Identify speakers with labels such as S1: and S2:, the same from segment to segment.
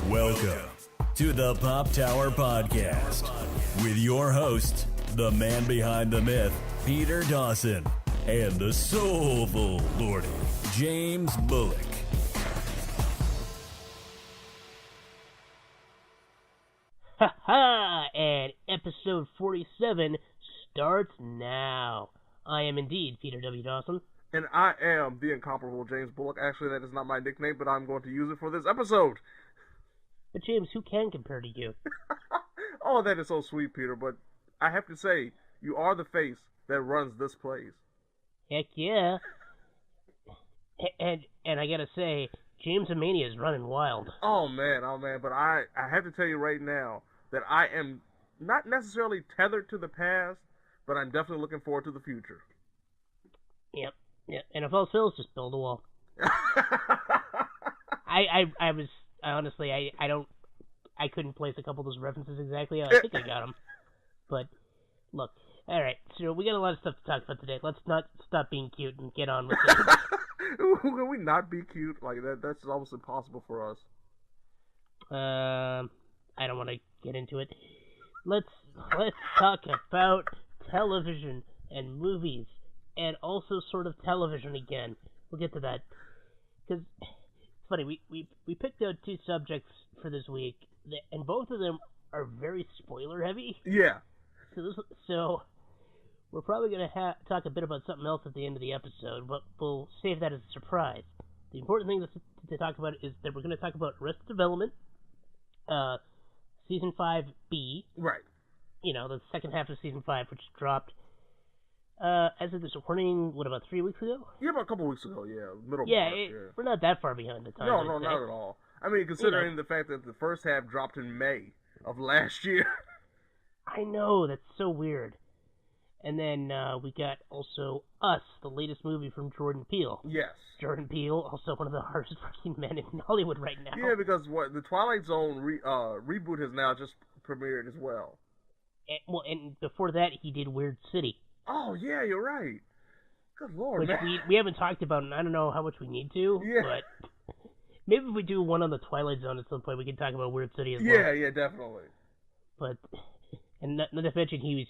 S1: Welcome to the Pop Tower Podcast with your host, the man behind the myth, Peter Dawson, and the Soulful Lordy, James Bullock.
S2: Ha-ha! And episode 47 starts now. I am indeed Peter W. Dawson.
S3: And I am the incomparable James Bullock. Actually, that is not my nickname, but I'm going to use it for this episode.
S2: But James, who can compare to you?
S3: Oh, that is so sweet, Peter, but I have to say, you are the face that runs this place.
S2: Heck yeah. And I gotta say, James Mania is running wild.
S3: Oh man, but I have to tell you right now that I am not necessarily tethered to the past, but I'm definitely looking forward to the future.
S2: Yep. And if all fails, just build a wall. I couldn't place a couple of those references exactly. I think I got them. But, look. Alright, so we got a lot of stuff to talk about today. Let's not stop being cute and get on with it.
S3: Can we not be cute? Like, that's almost impossible for us.
S2: I don't want to get into it. Let's talk about television and movies. And also sort of television again. We'll get to that. Because it's funny, we picked out two subjects for this week, and both of them are very spoiler heavy.
S3: Yeah.
S2: So we're probably going to talk a bit about something else at the end of the episode, but we'll save that as a surprise. The important thing to talk about is that we're going to talk about Arrested Development, Season 5B.
S3: Right.
S2: You know, the second half of Season 5, which dropped as of this recording, about 3 weeks ago?
S3: Yeah, about a couple weeks ago, yeah. Middle
S2: yeah,
S3: March,
S2: we're not that far behind the time.
S3: No, not at all. I mean, considering the fact that the first half dropped in May of last year.
S2: I know, that's so weird. And then we got also Us, the latest movie from Jordan Peele.
S3: Yes. Jordan
S2: Peele, also one of the hardest working men in Hollywood right now.
S3: Yeah, because the Twilight Zone reboot has now just premiered as well.
S2: And before that, he did Weird City.
S3: Oh, yeah, you're right. Good Lord,
S2: which
S3: man.
S2: we haven't talked about, and I don't know how much we need to, but maybe if we do one on the Twilight Zone at some point, we can talk about Weird City as well.
S3: Yeah, definitely.
S2: But, and not to mention,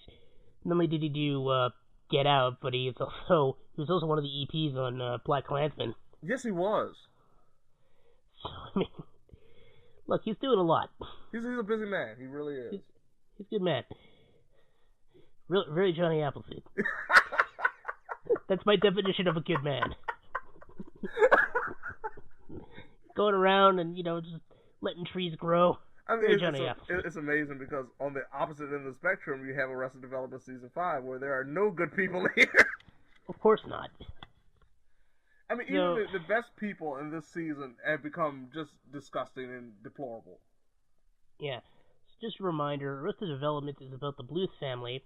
S2: not only did he do Get Out, but he was also one of the EPs on Black Klansman.
S3: Yes, he was.
S2: So, I mean, look, he's doing a lot.
S3: He's a busy man. He really is.
S2: He's a good man. Very Johnny Appleseed. That's my definition of a good man. Going around and, just letting trees grow.
S3: I mean, it's amazing because on the opposite end of the spectrum, you have Arrested Development Season 5, where there are no good people here.
S2: Of course not.
S3: I mean, even the best people in this season have become just disgusting and deplorable.
S2: Yeah. So just a reminder, Arrested Development is about the Bluth family,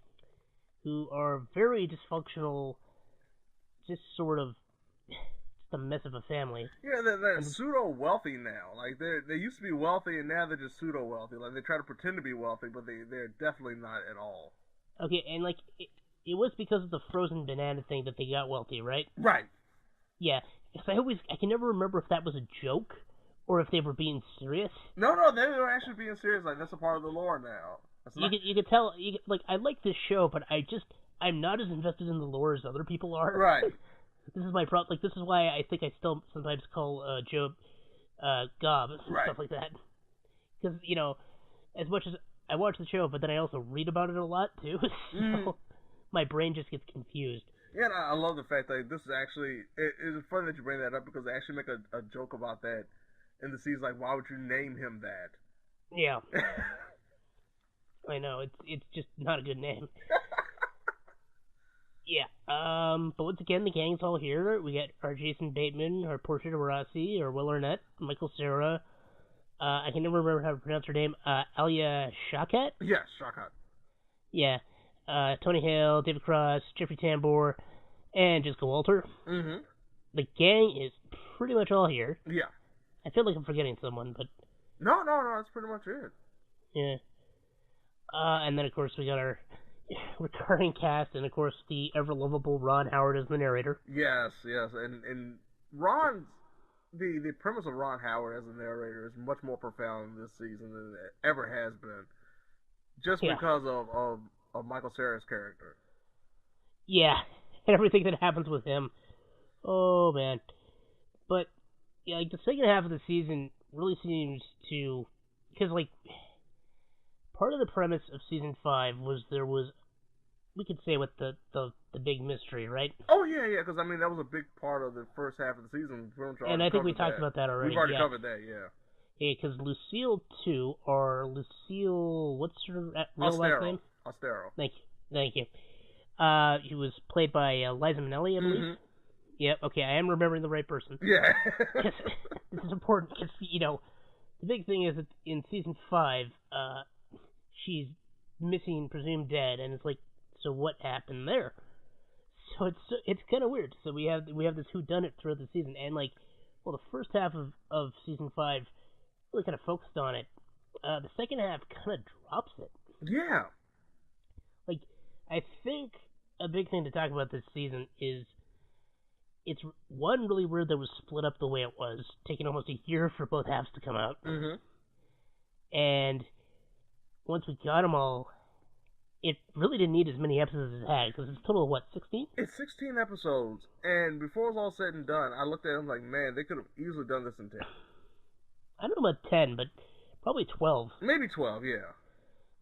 S2: who are very dysfunctional, just sort of a mess of a family.
S3: Yeah, they're pseudo-wealthy now. Like, they used to be wealthy, and now they're just pseudo-wealthy. Like, they try to pretend to be wealthy, but they're definitely not at all.
S2: Okay, and, like, it was because of the frozen banana thing that they got wealthy, right?
S3: Right.
S2: Yeah, because I can never remember if that was a joke, or if they were being serious.
S3: No, they were actually being serious. Like, that's a part of the lore now.
S2: You could tell, like, I like this show, but I'm not as invested in the lore as other people are.
S3: Right.
S2: This is my problem. Like, this is why I think I still sometimes call Job Gob and stuff like that. Because, as much as I watch the show, but then I also read about it a lot, too. So my brain just gets confused.
S3: Yeah, and I love the fact that this is actually... It's funny that you bring that up, because they actually make a joke about that in the season. Like, why would you name him that?
S2: Yeah. I know, it's just not a good name. Yeah, but once again, the gang's all here. We got our Jason Bateman, our Portia de Rossi, our Will Arnett, Michael Cera. I can never remember how to pronounce her name. Alia Shawkat?
S3: Yes, Shawkat.
S2: Yeah. Tony Hale, David Cross, Jeffrey Tambor, and Jessica Walter. Mm-hmm. The gang is pretty much all here.
S3: Yeah.
S2: I feel like I'm forgetting someone, but...
S3: No, that's pretty much it.
S2: Yeah. And then, of course, we got our recurring cast, and, of course, the ever-lovable Ron Howard as the narrator.
S3: Yes, and Ron's the premise of Ron Howard as a narrator is much more profound this season than it ever has been, just because of Michael Cera's character.
S2: Yeah, everything that happens with him. Oh man, but yeah, like the second half of the season really seems to, because like part of the premise of season 5 was there was, we could say, what the big mystery, right?
S3: Oh yeah, because I mean that was a big part of the first half of the season.
S2: And I think we talked about that already.
S3: We've already covered that, yeah.
S2: Yeah, because Lucille 2, or Lucille, what's her real last name?
S3: Austero.
S2: Thank you. She was played by Liza Minnelli, I believe.
S3: Mm-hmm.
S2: Yep. Okay, I am remembering the right person.
S3: Yeah.
S2: This is important because the big thing is that in season 5, she's missing, presumed dead, and it's like, so what happened there? So it's kind of weird. So we have this whodunit throughout the season, and like, well, the first half of season 5 really kind of focused on it. The second half kind of drops it.
S3: Yeah.
S2: Like, I think a big thing to talk about this season is it's one really weird that it was split up the way it was, taking almost a year for both halves to come out.
S3: Mm-hmm.
S2: And once we got them all, it really didn't need as many episodes as it had, because it's a total of, what, 16?
S3: It's 16 episodes, and before it's all said and done, I looked at it and was like, man, they could have easily done this in 10.
S2: I don't know about 10, but probably 12.
S3: Maybe 12, yeah.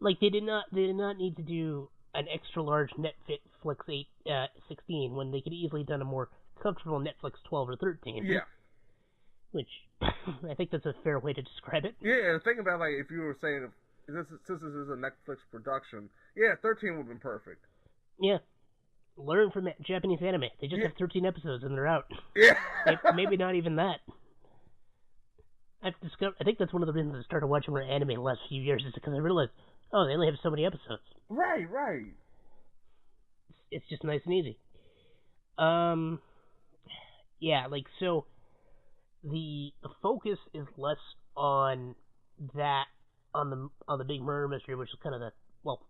S2: Like, they did not need to do an extra large Netflix 16 when they could easily done a more comfortable Netflix 12 or 13.
S3: Yeah.
S2: Which, I think that's a fair way to describe it.
S3: Yeah, and think about, like, if you were saying, since this is a Netflix production, yeah, 13 would have been perfect.
S2: Yeah. Learn from Japanese anime. They just have 13 episodes and they're out.
S3: Yeah.
S2: Maybe not even that. I think that's one of the reasons I started watching more anime in the last few years, is because I realized, oh, they only have so many episodes.
S3: Right.
S2: It's just nice and easy. Yeah, like, so the focus is less on that, on the big murder mystery, which is kind of the, well,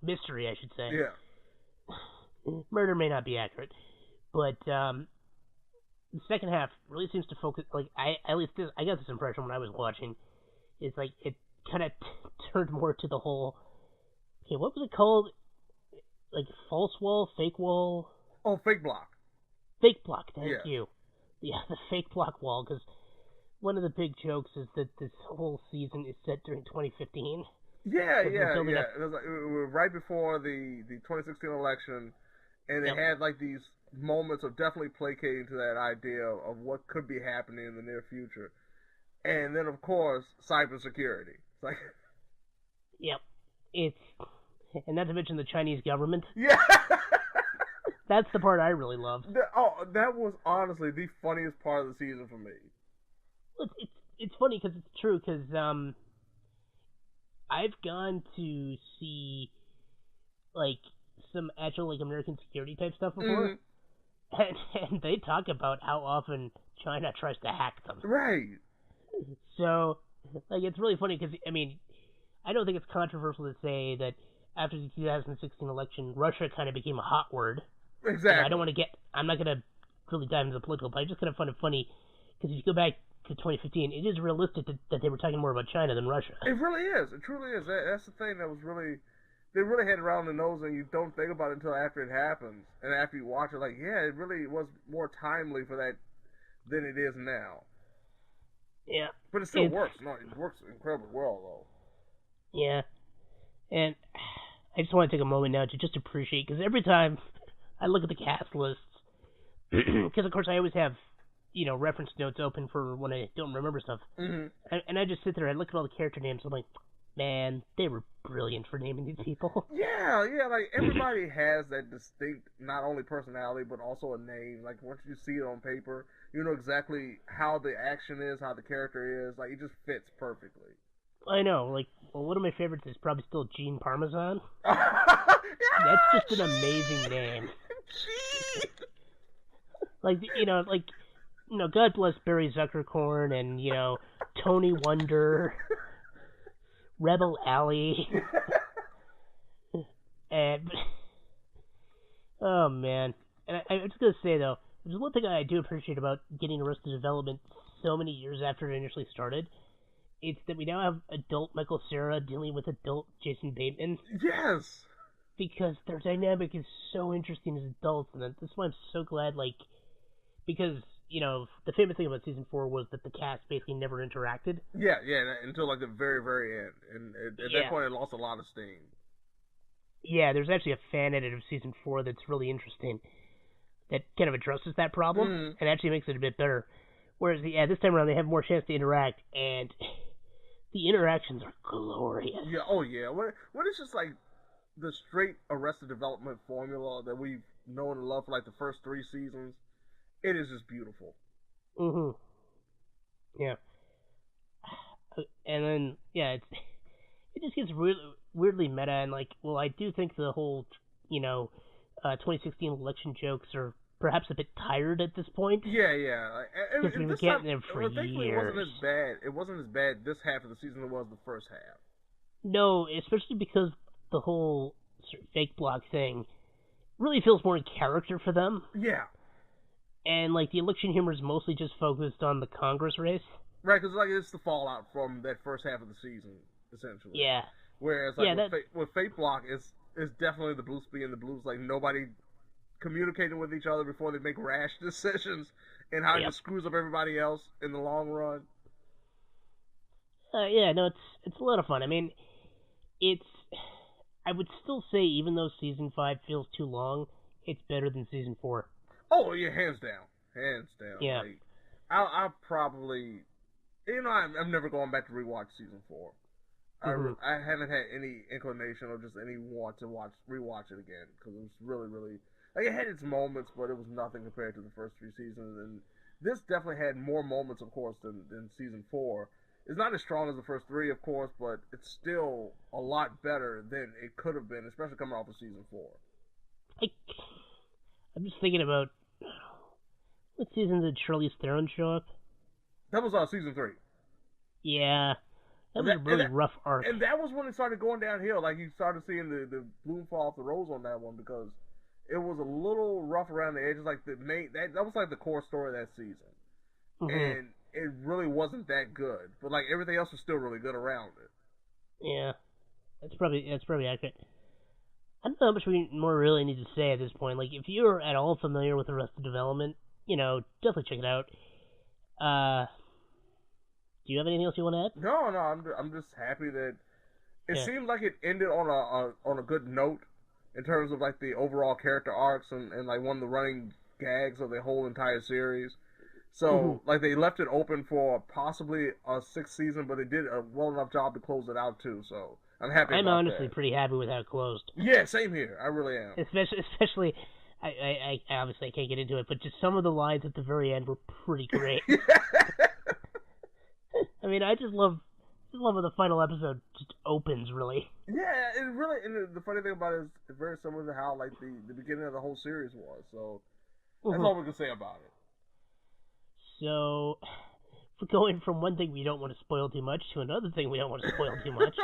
S2: mystery, I should say.
S3: Yeah.
S2: Murder may not be accurate, but the second half really seems to focus, like, I got this impression when I was watching, it's like it kind of turned more to the whole, okay, what was it called? Like, false wall, fake wall?
S3: Oh, fake block.
S2: Fake block, thank you. Yeah, the fake block wall, because one of the big jokes is that this whole season is set during 2015.
S3: Yeah. It was right before the 2016 election, and they had, like, these moments of definitely placating to that idea of what could be happening in the near future. And then, of course, cybersecurity. It's like...
S2: Yep. And not to mention the Chinese government.
S3: Yeah!
S2: That's the part I really loved.
S3: That was honestly the funniest part of the season for me.
S2: It's funny because it's true, because I've gone to see, like, some actual, like, American security type stuff before, and they talk about how often China tries to hack them.
S3: Right.
S2: So, like, it's really funny because, I mean, I don't think it's controversial to say that after the 2016 election, Russia kind of became a hot word.
S3: Exactly.
S2: I'm not going to really dive into the political, but I just kind of find it funny, because if you go back to 2015, it is realistic that they were talking more about China than Russia.
S3: It really is. It truly is. That's the thing that was really... They really had it around the nose, and you don't think about it until after it happens. And after you watch it, like, yeah, it really was more timely for that than it is now.
S2: Yeah.
S3: But it still works. No, it works incredibly well, though.
S2: Yeah. And I just want to take a moment now to just appreciate, because every time I look at the cast lists, because, of course, I always have, reference notes open for when I don't remember stuff. Mm-hmm. And I just sit there and look at all the character names, I'm like, man, they were brilliant for naming these people.
S3: Yeah, like, everybody has that distinct, not only personality, but also a name. Like, once you see it on paper, you know exactly how the action is, how the character is. Like, it just fits perfectly.
S2: I know, like, well, one of my favorites is probably still Gene Parmesan.
S3: Yeah,
S2: that's just an amazing name.
S3: Gene!
S2: Like, God bless Barry Zuckerkorn and, Tony Wonder... Rebel Alley. And oh man. And I was just gonna say though, there's one thing I do appreciate about getting Arrested Development so many years after it initially started. It's that we now have adult Michael Cera dealing with adult Jason Bateman.
S3: Yes!
S2: Because their dynamic is so interesting as adults, and that's why I'm so glad, because, the famous thing about season 4 was that the cast basically never interacted.
S3: Yeah, until, the very, very end. And at that point, it lost a lot of steam.
S2: Yeah, there's actually a fan edit of season 4 that's really interesting that kind of addresses that problem and actually makes it a bit better. Whereas, this time around, they have more chance to interact, and the interactions are glorious.
S3: Yeah, when it's just the straight Arrested Development formula that we've known and loved for the first 3 seasons, it is just beautiful.
S2: Yeah. And then, it just gets weirdly meta, and I do think the whole, 2016 election jokes are perhaps a bit tired at this point.
S3: Yeah.
S2: Because we've been getting them for years.
S3: It wasn't as bad this half of the season as it was the first half.
S2: No, especially because the whole sort of fake block thing really feels more in character for them.
S3: Yeah.
S2: And, the election humor is mostly just focused on the Congress race.
S3: Right, because, it's the fallout from that first half of the season, essentially.
S2: Yeah.
S3: Whereas, with fake block, it's definitely the Blues being the Blues. Nobody communicating with each other before they make rash decisions, and how it just screws up everybody else in the long run.
S2: It's a lot of fun. I mean, I would still say, even though season 5 feels too long, it's better than season 4.
S3: Oh yeah, hands down.
S2: Yeah.
S3: I'll probably, I'm never going back to rewatch season 4. I haven't had any inclination or just any want to rewatch it again, because it was really, really, it had its moments, but it was nothing compared to the first 3 seasons, and this definitely had more moments, of course, than season 4. It's not as strong as the first 3, of course, but it's still a lot better than it could have been, especially coming off of season 4.
S2: I'm just thinking about, what season did Charlize Theron show up?
S3: That was season 3.
S2: Yeah. That was a really rough arc.
S3: And that was when it started going downhill. You started seeing the bloom fall off the rose on that one, because it was a little rough around the edges. That was the core story of that season. And it really wasn't that good. But everything else was still really good around it.
S2: Yeah. That's probably accurate. I don't know how much we more really need to say at this point. If you're at all familiar with Arrested Development, definitely check it out. Do you have anything else you want to add?
S3: No, I'm just happy that it seemed like it ended on a good note in terms of the overall character arcs and one of the running gags of the whole entire series. So they left it open for possibly a 6th season, but they did a well enough job to close it out too. So I'm happy.
S2: I'm honestly pretty happy with how it closed.
S3: Yeah, same here. I really am.
S2: Especially, I obviously can't get into it, but just some of the lines at the very end were pretty great. I mean, I just love how the final episode just opens, really.
S3: Yeah, it really, and the funny thing about it is it's very similar to how the beginning of the whole series was. So that's all we can say about it.
S2: So, we're going from one thing we don't want to spoil too much to another thing we don't want to spoil too much.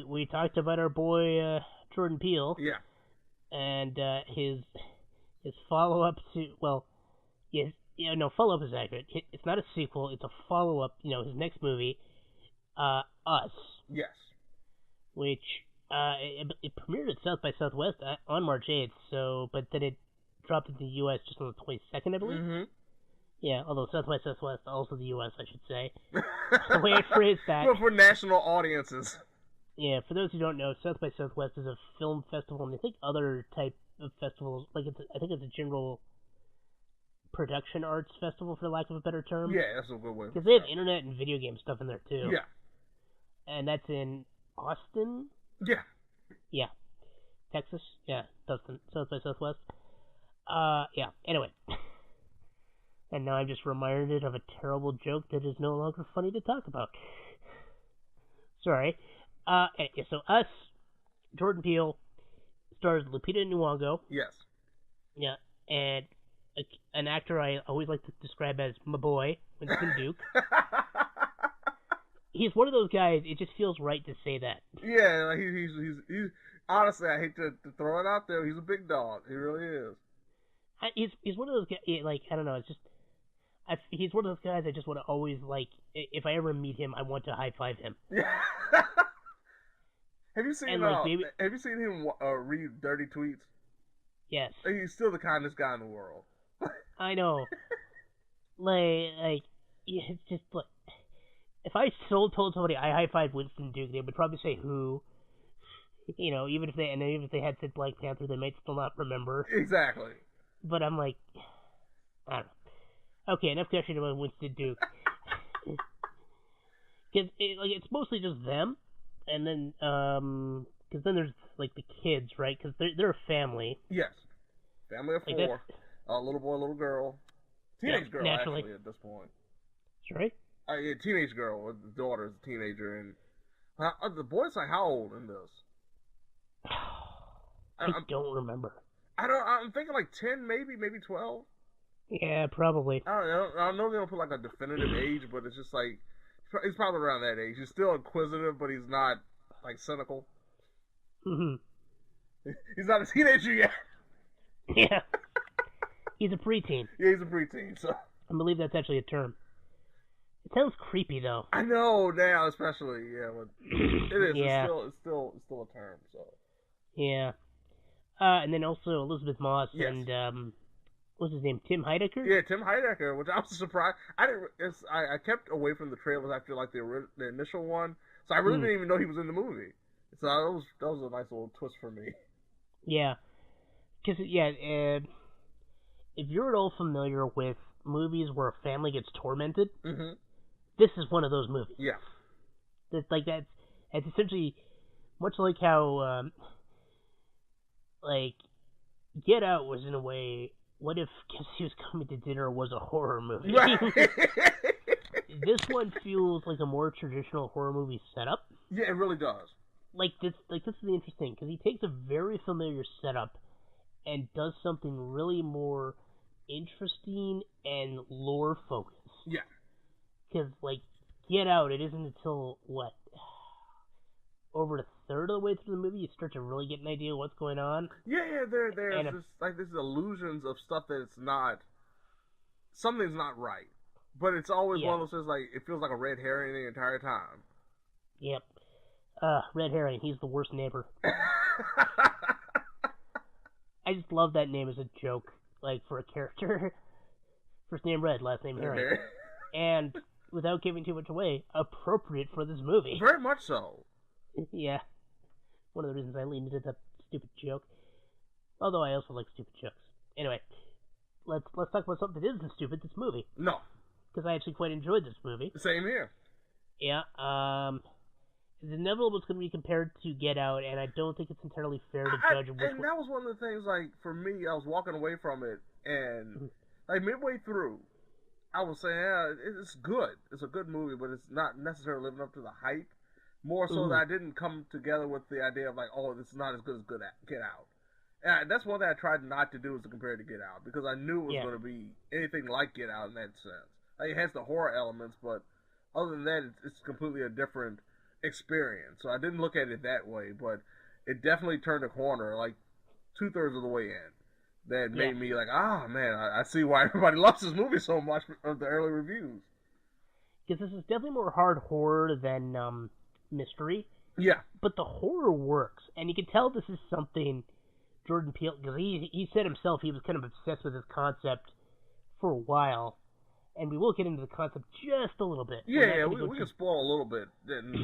S2: we talked about our boy Jordan Peele.
S3: Yeah.
S2: And his follow-up to, follow-up is accurate. It's not a sequel, it's a follow-up, his next movie, Us.
S3: Yes.
S2: Which, it premiered at South by Southwest on March 8th, but then it dropped in the U.S. just on the 22nd, I believe. Yeah, although South by Southwest, also the U.S., I should say. The way I phrased that.
S3: Well, for national audiences.
S2: Yeah, for those who don't know, South by Southwest is a film festival, and I think other type of festivals, I think it's a general production arts festival, for lack of a better term.
S3: Yeah, that's a good way.
S2: Because they have internet and video game stuff in there, too.
S3: Yeah.
S2: And that's in Austin?
S3: Yeah.
S2: Yeah. Texas? Yeah, Dawson, South by Southwest. Yeah, anyway. And now I'm just reminded of a terrible joke that is no longer funny to talk about. Sorry. So Us, Jordan Peele, stars Lupita Nyong'o.
S3: Yes.
S2: Yeah, and an actor I always like to describe as my boy, Winston Duke. He's one of those guys, it just feels right to say that.
S3: Yeah, he's honestly, I hate to throw it out there, he's a big dog. He really is.
S2: He's one of those guys, I don't know, it's just, he's one of those guys I just want to always, like, if I ever meet him, I want to high-five him.
S3: Yeah. Have you seen him read dirty tweets?
S2: Yes.
S3: He's still the kindest guy in the world.
S2: I know. It's just, like, if I told somebody I high-fived Winston Duke, they would probably say who. You know, even if they had said Black Panther, they might still not remember.
S3: Exactly.
S2: But I'm like, I don't know. Okay, enough question about Winston Duke. Because it's mostly just them, and then because then there's like the kids, right? Because they're a family.
S3: Yes, family of four. A little boy, little girl, teenage girl naturally. Actually at this point.
S2: Sorry.
S3: Yeah, teenage girl. The daughter is a teenager, and the boy's like how old in this?
S2: I don't remember.
S3: I'm thinking like 10, maybe 12.
S2: Yeah, probably.
S3: I know they don't put like a definitive age, but it's just like he's probably around that age. He's still inquisitive, but he's not like cynical.
S2: Mm-hmm.
S3: He's not a teenager yet.
S2: Yeah. He's a preteen.
S3: Yeah, he's a preteen. So
S2: I believe that's actually a term. It sounds creepy though.
S3: I know now, especially but it is.
S2: Yeah.
S3: It's still a term. So.
S2: Yeah. And then also Elizabeth Moss
S3: yes.
S2: and what's his name? Tim Heidecker?
S3: Yeah, Tim Heidecker, which I was surprised. I kept away from the trailers after like the initial one, so I really didn't even know he was in the movie. So that was a nice little twist for me.
S2: Yeah, because if you're at all familiar with movies where a family gets tormented, this is one of those movies.
S3: Yeah,
S2: that's essentially much like how like Get Out was in a way. What if Guess Who's Coming to Dinner was a horror movie?
S3: Right.
S2: This one feels like a more traditional horror movie setup.
S3: Yeah, it really does.
S2: This is the interesting because he takes a very familiar setup and does something really more interesting and lore focused.
S3: Yeah.
S2: Because Get Out, it isn't until over a third of the way through the movie you start to really get an idea of what's going on.
S3: Yeah, there's this illusions of stuff that it's not, something's not right, but it's always one of those things it feels like a red herring the entire time.
S2: Yep. Red herring, he's the worst neighbor. I just love that name as a joke, for a character. First name Red, last name Herring. And without giving too much away, appropriate for this movie.
S3: Very much so.
S2: Yeah. One of the reasons I leaned into that stupid joke. Although I also like stupid jokes. Anyway, let's talk about something that isn't stupid, this movie.
S3: No.
S2: Because I actually quite enjoyed this movie.
S3: Same here.
S2: Yeah, it's inevitable it's going to be compared to Get Out, and I don't think it's entirely fair to judge
S3: and that was one of the things, for me, I was walking away from it, and, midway through, I was saying, it's good. It's a good movie, but it's not necessarily living up to the hype. More so that I didn't come together with the idea of this is not as good as Get Out. And that's one thing I tried not to do is to compare it to Get Out, because I knew it was going to be anything like Get Out in that sense. It has the horror elements, but other than that, it's completely a different experience. So I didn't look at it that way, but it definitely turned a corner, 2/3 of the way in. That made me man, I see why everybody loves this movie so much of the early reviews.
S2: Because this is definitely more hard horror than mystery.
S3: Yeah.
S2: But the horror works, and you can tell this is something Jordan Peele, because he said himself he was kind of obsessed with this concept for a while, and we will get into the concept just a little bit.
S3: Yeah, we can spoil a little bit.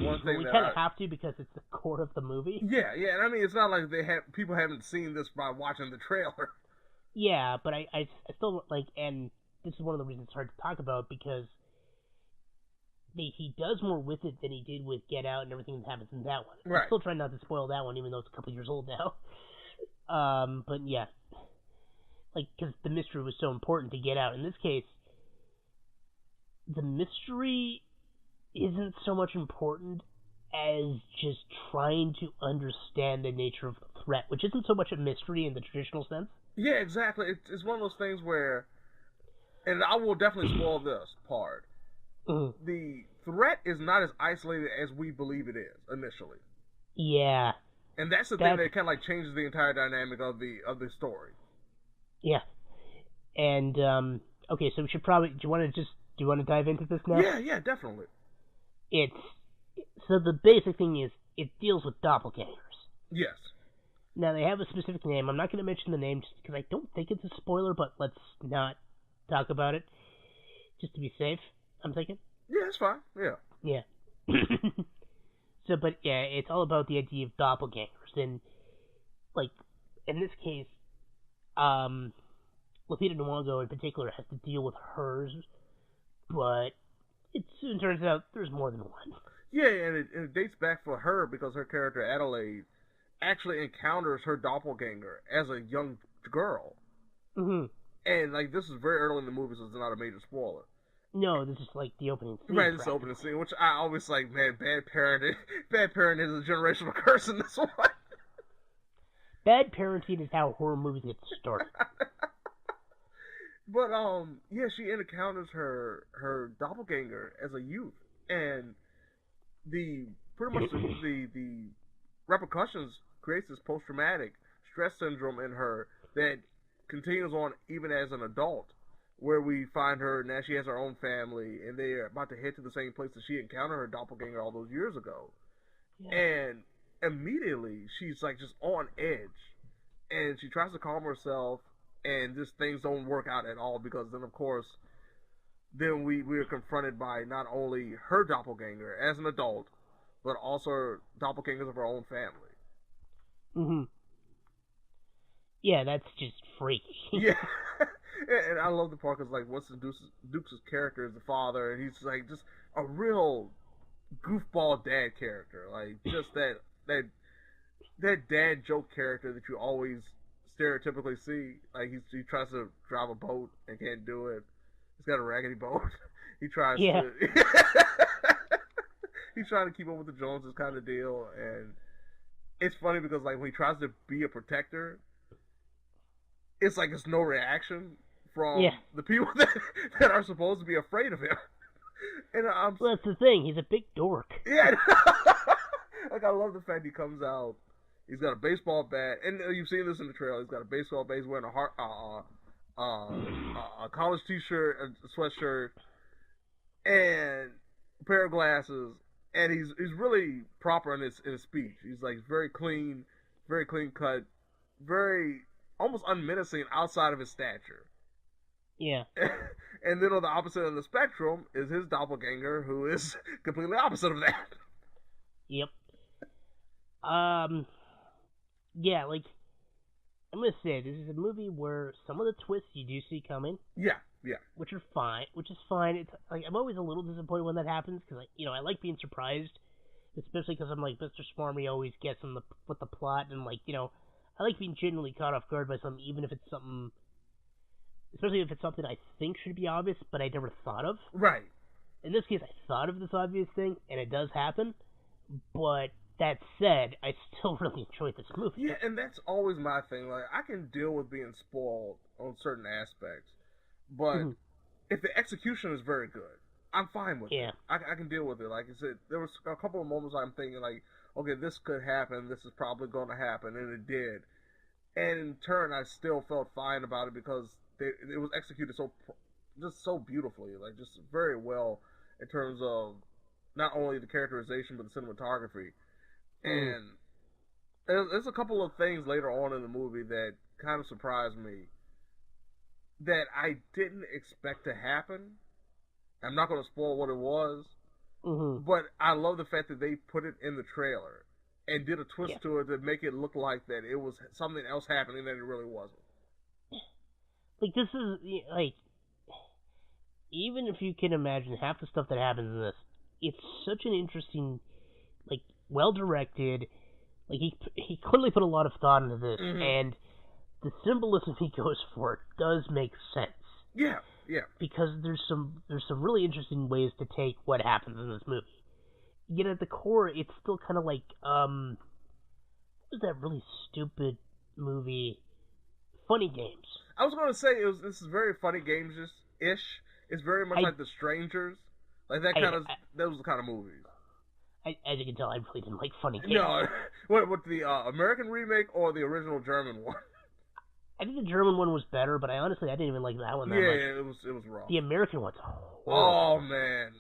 S3: One thing
S2: we kind of have to because it's the core of the movie.
S3: Yeah, and I mean it's not like people haven't seen this by watching the trailer.
S2: Yeah, but I still and this is one of the reasons it's hard to talk about because he does more with it than he did with Get Out and everything that happens in that one.
S3: Right.
S2: I'm still trying not to spoil that one, even though it's a couple years old now. But yeah, because the mystery was so important to Get Out. In this case, the mystery isn't so much important as just trying to understand the nature of the threat, which isn't so much a mystery in the traditional sense.
S3: Yeah, exactly. It's one of those things where, and I will definitely spoil this part. The threat is not as isolated as we believe it is initially.
S2: Yeah.
S3: And that's the thing that kind of changes the entire dynamic of the story.
S2: Yeah. And Okay, so we should probably. Do you want to dive into this now?
S3: Yeah, definitely.
S2: So the basic thing is it deals with doppelgangers.
S3: Yes.
S2: Now they have a specific name. I'm not going to mention the name just because I don't think it's a spoiler, but let's not talk about it just to be safe. I'm thinking.
S3: Yeah, it's fine. Yeah.
S2: Yeah. But yeah, it's all about the idea of doppelgangers, and like in this case, Lupita Nyong'o in particular has to deal with hers, but it soon turns out there's more than one.
S3: Yeah, and it dates back for her because her character Adelaide actually encounters her doppelganger as a young girl.
S2: Mm-hmm.
S3: And like this is very early in the movie, so it's not a major spoiler.
S2: No, this is like the opening scene.
S3: Right, it's the opening scene, which I always like, man, bad parenting is a generational curse in this one.
S2: Bad parenting is how horror movies get started.
S3: But yeah, she encounters her doppelganger as a youth, and pretty much the repercussions creates this post-traumatic stress syndrome in her that continues on even as an adult, where we find her now she has her own family and they're about to head to the same place that she encountered her doppelganger all those years ago. Yeah. And immediately she's like just on edge, and she tries to calm herself, and just things don't work out at all, because then of course then we're confronted by not only her doppelganger as an adult, but also doppelgangers of her own family.
S2: Mm-hmm. Yeah, that's just freaky.
S3: Yeah. And I love the part because, like, Winston Duke's character is the father, and he's, like, just a real goofball dad character. Like, just that dad joke character that you always stereotypically see. Like, he tries to drive a boat and can't do it. He's got a raggedy boat. He tries to... He's trying to keep up with the Joneses kind of deal, and it's funny because, like, when he tries to be a protector, it's like it's no reaction from the people that are supposed to be afraid of him. And
S2: well, that's the thing. He's a big dork.
S3: Yeah. Like, I love the fact he comes out. He's got a baseball bat, and you've seen this in the trailer. He's got a baseball bat. He's wearing a college t-shirt, a sweatshirt, and a pair of glasses. And he's really proper in his speech. He's like very clean cut, very almost unmenacing outside of his stature.
S2: Yeah.
S3: And then on the opposite end of the spectrum is his doppelganger, who is completely opposite of that.
S2: Yep. Yeah, like, I'm gonna say, this is a movie where some of the twists you do see coming.
S3: Yeah.
S2: Which is fine. It's like, I'm always a little disappointed when that happens, because, like, I like being surprised, especially because I'm like, Mr. Smarmy always gets with the plot, and, like, I like being genuinely caught off guard by something, even if it's something, especially if it's something I think should be obvious, but I never thought of.
S3: Right.
S2: In this case, I thought of this obvious thing, and it does happen, but that said, I still really enjoyed this movie.
S3: Yeah, and that's always my thing. Like, I can deal with being spoiled on certain aspects, but if the execution is very good, I'm fine with it. I can deal with it. Like I said, there was a couple of moments I'm thinking, like, okay, this could happen, this is probably going to happen, and it did. And in turn, I still felt fine about it because it was executed so beautifully, like, just very well in terms of not only the characterization, but the cinematography. And there's a couple of things later on in the movie that kind of surprised me that I didn't expect to happen. I'm not going to spoil what it was, but I love the fact that they put it in the trailer and did a twist to it to make it look like that it was something else happening that it really wasn't.
S2: Like, this is, like, even if you can imagine half the stuff that happens in this, it's such an interesting, like, well-directed, like, he clearly put a lot of thought into this, and the symbolism he goes for does make sense.
S3: Yeah.
S2: Because there's some really interesting ways to take what happens in this movie. Yet at the core, it's still kind of like, what was that really stupid movie? Funny Games.
S3: I was going to say, this is very Funny Games-ish. It's very much like The Strangers. Like that kind of, those kind of movies.
S2: As you can tell, I really didn't like Funny Games.
S3: No, what the American remake or the original German one?
S2: I think the German one was better, but I didn't even like that one that much.
S3: Yeah, it was rough.
S2: The American one's
S3: horrible. Oh man.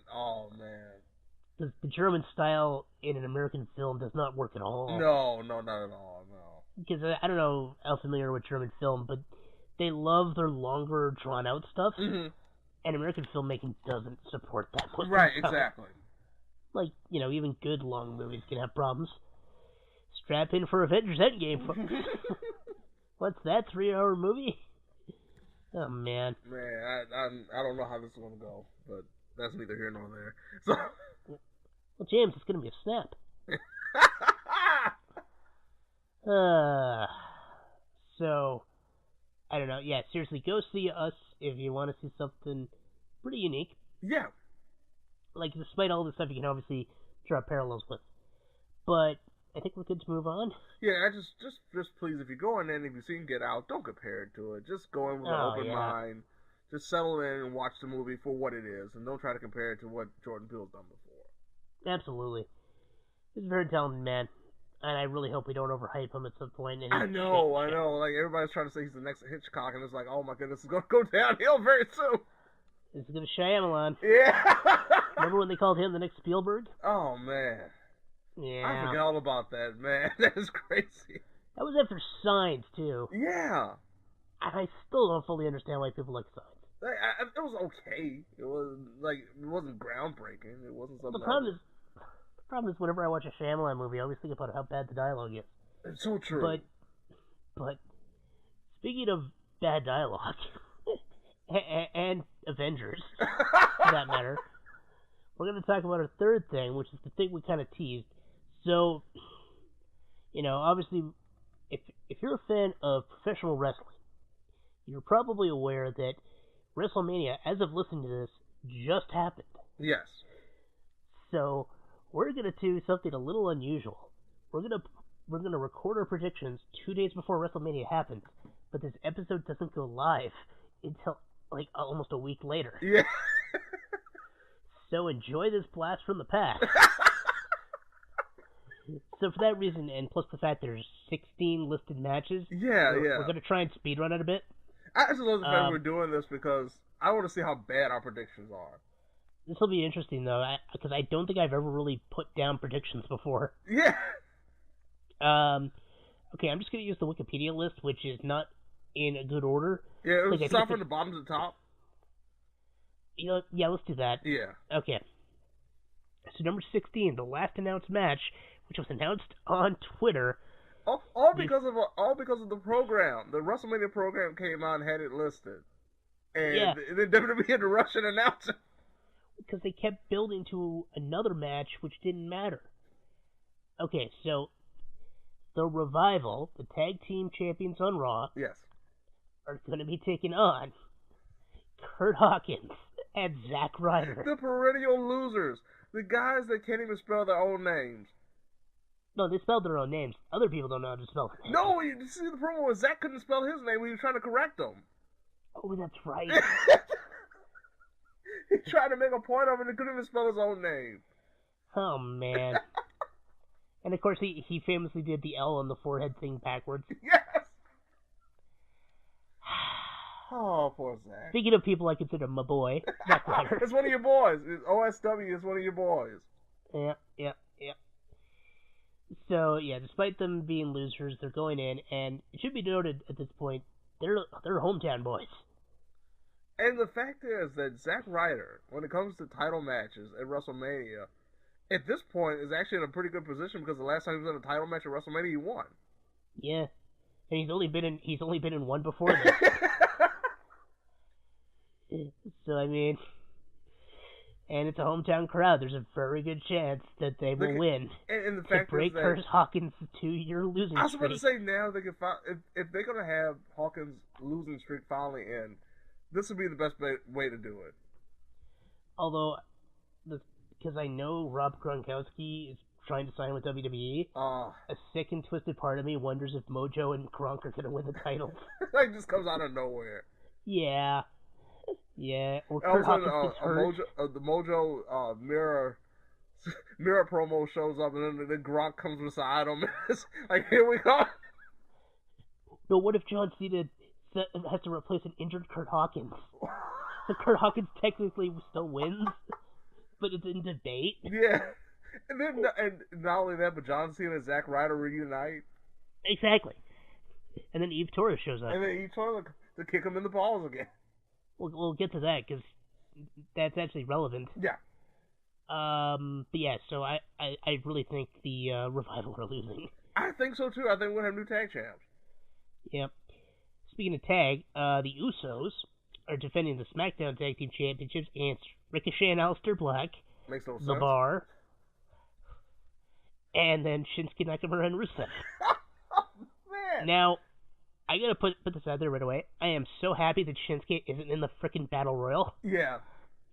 S2: The German style in an American film does not work at all.
S3: No, not at all. No.
S2: Because I don't know how familiar with German film, but they love their longer, drawn-out stuff, and American filmmaking doesn't support that much.
S3: Right, exactly.
S2: Like, even good long movies can have problems. Strap in for Avengers Endgame. What's that, 3-hour movie? Oh, man.
S3: Man, I don't know how this is going to go, but that's neither here nor there. So,
S2: well, James, it's going to be a snap. So, I don't know. Yeah, seriously, go see us if you want to see something pretty unique.
S3: Yeah.
S2: Like, despite all the stuff you can obviously draw parallels with. But I think we're good to move on.
S3: Yeah, just please, if you're going in, if you've seen Get Out, don't compare it to it. Just go in with an open mind. Just settle in and watch the movie for what it is, and don't try to compare it to what Jordan Peele's done before.
S2: Absolutely. He's a very talented man, and I really hope we don't overhype him at some point. And
S3: I know. Like, everybody's trying to say he's the next Hitchcock, and it's like, oh my goodness, it's going to go downhill very soon.
S2: It's going to Shyamalan.
S3: Yeah.
S2: Remember when they called him the next Spielberg?
S3: Oh, man.
S2: Yeah.
S3: I forgot all about that, man. That is crazy.
S2: That was after Signs, too.
S3: Yeah.
S2: I still don't fully understand why people like Signs.
S3: It was okay. It wasn't groundbreaking. It wasn't something.
S2: The problem is whenever I watch a Shyamalan movie, I always think about how bad the dialogue is.
S3: It's so true.
S2: But speaking of bad dialogue, and Avengers, for that matter, we're going to talk about our third thing, which is the thing we kind of teased. So, obviously, if you're a fan of professional wrestling, you're probably aware that WrestleMania, as of listening to this, just happened.
S3: Yes.
S2: So, we're going to do something a little unusual. We're going to record our predictions 2 days before WrestleMania happens, but this episode doesn't go live until, almost a week later.
S3: Yeah.
S2: So enjoy this blast from the past. So for that reason, and plus the fact there's 16 listed matches, we're going to try and speedrun it a bit.
S3: I just love the fact we're doing this because I want to see how bad our predictions are.
S2: This will be interesting, though, because I don't think I've ever really put down predictions before.
S3: Yeah.
S2: Okay, I'm just going to use the Wikipedia list, which is not in a good order.
S3: Yeah, it was start from the bottom to the top.
S2: Yeah, let's do that.
S3: Yeah.
S2: Okay. So number 16, the last announced match, which was announced on Twitter.
S3: All because of the program. The WrestleMania program came out and had it listed, and then WWE had to rush and announce it
S2: because they kept building to another match, which didn't matter. Okay, so the Revival, the tag team champions on Raw, are going to be taking on Kurt Hawkins and Zack Ryder.
S3: The perennial losers. The guys that can't even spell their own names.
S2: No, they spelled their own names. Other people don't know how to spell their names.
S3: No, you see the problem was Zack couldn't spell his name when he was trying to correct him.
S2: Oh, that's right.
S3: He tried to make a point of it and couldn't even spell his own name.
S2: Oh, man. And, of course, he famously did the L on the forehead thing backwards.
S3: Yes! Oh, poor Zack.
S2: Speaking of people I consider my boy, Zack Ryder.
S3: It's one of your boys. OSW is one of your boys.
S2: Yeah. So, despite them being losers, they're going in, and it should be noted at this point, they're hometown boys.
S3: And the fact is that Zack Ryder, when it comes to title matches at WrestleMania, at this point is actually in a pretty good position because the last time he was in a title match at WrestleMania, he won.
S2: Yeah, and he's only been in one before this. So I mean, and it's a hometown crowd. There's a very good chance that they will win.
S3: And the fact
S2: to break
S3: is
S2: Kurt Hawkins' 2-year losing streak.
S3: I was about to say now they can if they're gonna have Hawkins' losing streak finally end, this would be the best way to do it.
S2: Although, because I know Rob Gronkowski is trying to sign with WWE, a sick and twisted part of me wonders if Mojo and Gronk are gonna win the titles.
S3: Like just comes out of nowhere.
S2: Yeah. Or Kurt Hawkins gets hurt.
S3: The Mojo mirror promo shows up, and then Gronk comes beside him. It's like, here we go.
S2: No, what if John Cena has to replace an injured Kurt Hawkins. So Kurt Hawkins technically still wins, but it's in debate.
S3: Yeah. And not only that, but John Cena and Zack Ryder reunite.
S2: Exactly. And then Eve Torres shows up.
S3: And then Eve Torres to kick him in the balls again.
S2: We'll get to that because that's actually relevant.
S3: Yeah.
S2: But yeah, so I really think the Revival are losing.
S3: I think so too. I think we'll have new tag champs.
S2: Yep. Speaking of tag, the Usos are defending the SmackDown Tag Team Championships against Ricochet and Aleister Black.
S3: Makes no sense.
S2: The Bar. And then Shinsuke Nakamura and Rusev.
S3: Man.
S2: Now, I gotta put this out there right away. I am so happy that Shinsuke isn't in the frickin' Battle Royal.
S3: Yeah.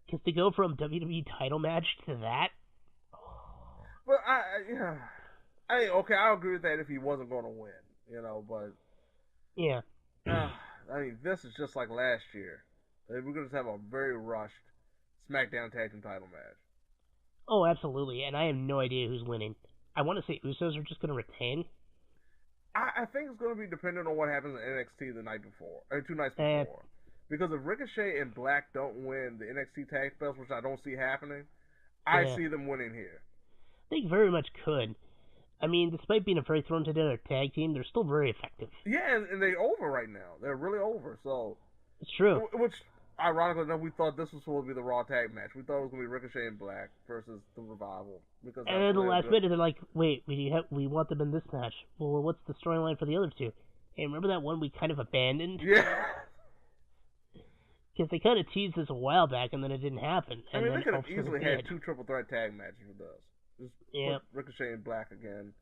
S2: Because to go from WWE title match to that...
S3: But I'll agree with that if he wasn't going to win, but...
S2: Yeah.
S3: This is just like last year. We're going to have a very rushed SmackDown Tag Team title match.
S2: Oh, absolutely, and I have no idea who's winning. I want to say Usos are just going to retain.
S3: I think it's going to be dependent on what happens in NXT the night before, or 2 nights before. Because if Ricochet and Black don't win the NXT Tag Belts, which I don't see happening, I see them winning here.
S2: They very much could. I mean, despite being a very thrown together tag team, they're still very effective.
S3: Yeah, and they're over right now. They're really over. So
S2: it's true.
S3: Which, ironically enough, we thought this was supposed to be the Raw tag match. We thought it was going to be Ricochet and Black versus the Revival. Because
S2: and then the last minute, they're like, "Wait, we want them in this match. Well, what's the storyline for the other two?" Hey, remember that one we kind of abandoned?
S3: Yeah.
S2: Because they kind of teased this a while back, and then it didn't happen.
S3: I mean, they could have easily had 2 triple threat tag matches with us. Just put Ricochet and Black again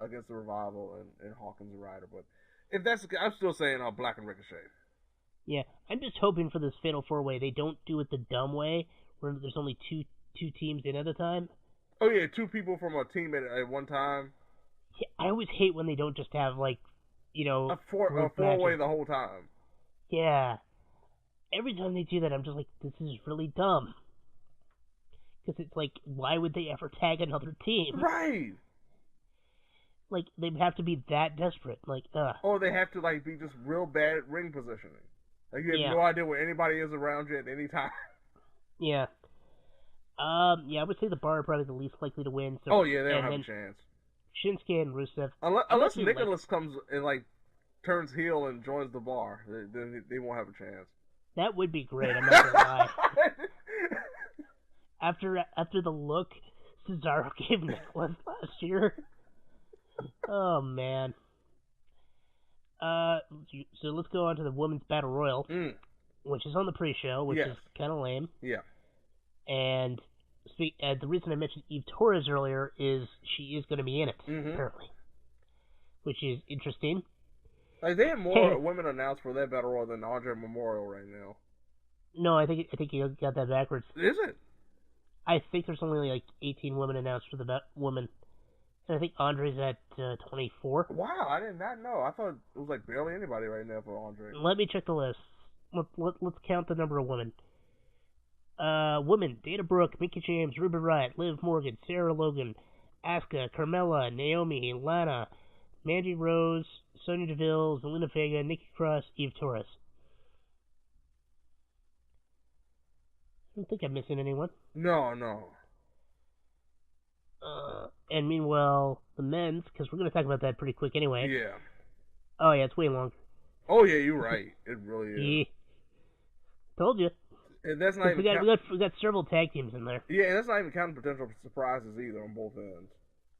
S3: against the Revival and Hawkins and Ryder. But if that's the case, I'm still saying Black and Ricochet.
S2: Yeah, I'm just hoping for this Fatal 4-Way they don't do it the dumb way, where there's only two teams in at a time.
S3: Oh yeah, 2 people from a team at one time.
S2: Yeah, I always hate when they don't just have a
S3: 4-way the whole time.
S2: Yeah. Every time they do that, I'm just like, this is really dumb. Because it's like, why would they ever tag another team?
S3: Right.
S2: Like, they'd have to be that desperate. Like,
S3: Or they have to, be just real bad at ring positioning. Like, you have no idea where anybody is around you at any time.
S2: Yeah. I would say the Bar are probably the least likely to win. So,
S3: they don't have a chance.
S2: Shinsuke and Rusev.
S3: Unless Nicholas comes and, turns heel and joins the Bar, then they won't have a chance.
S2: That would be great, I'm not gonna lie. After the look Cesaro gave Nicholas last year. Oh, man. So let's go on to the Women's Battle Royal, which is on the pre-show, which is kind of lame.
S3: Yeah.
S2: And the reason I mentioned Eve Torres earlier is she is going to be in it, apparently. Which is interesting.
S3: They have more women announced for that Battle Royal than Andre Memorial right now.
S2: No, I think you got that backwards.
S3: Is it?
S2: I think there's only 18 women announced for the women. And I think Andre's at 24.
S3: Wow, I did not know. I thought it was barely anybody right now for Andre.
S2: Let me check the list. Let's count the number of women. Women: Dana Brooke, Mickie James, Ruby Riott, Liv Morgan, Sarah Logan, Asuka, Carmella, Naomi, Lana, Mandy Rose, Sonya Deville, Zelina Vega, Nikki Cross, Eve Torres. I don't think I'm missing anyone.
S3: No.
S2: And meanwhile, the men's, because we're going to talk about that pretty quick anyway.
S3: Yeah.
S2: Oh, yeah, it's way longer.
S3: Oh, yeah, you're right. It really is.
S2: Yeah. Told you.
S3: And that's not even
S2: we got several tag teams in there.
S3: Yeah, and that's not even counting potential surprises either on both ends.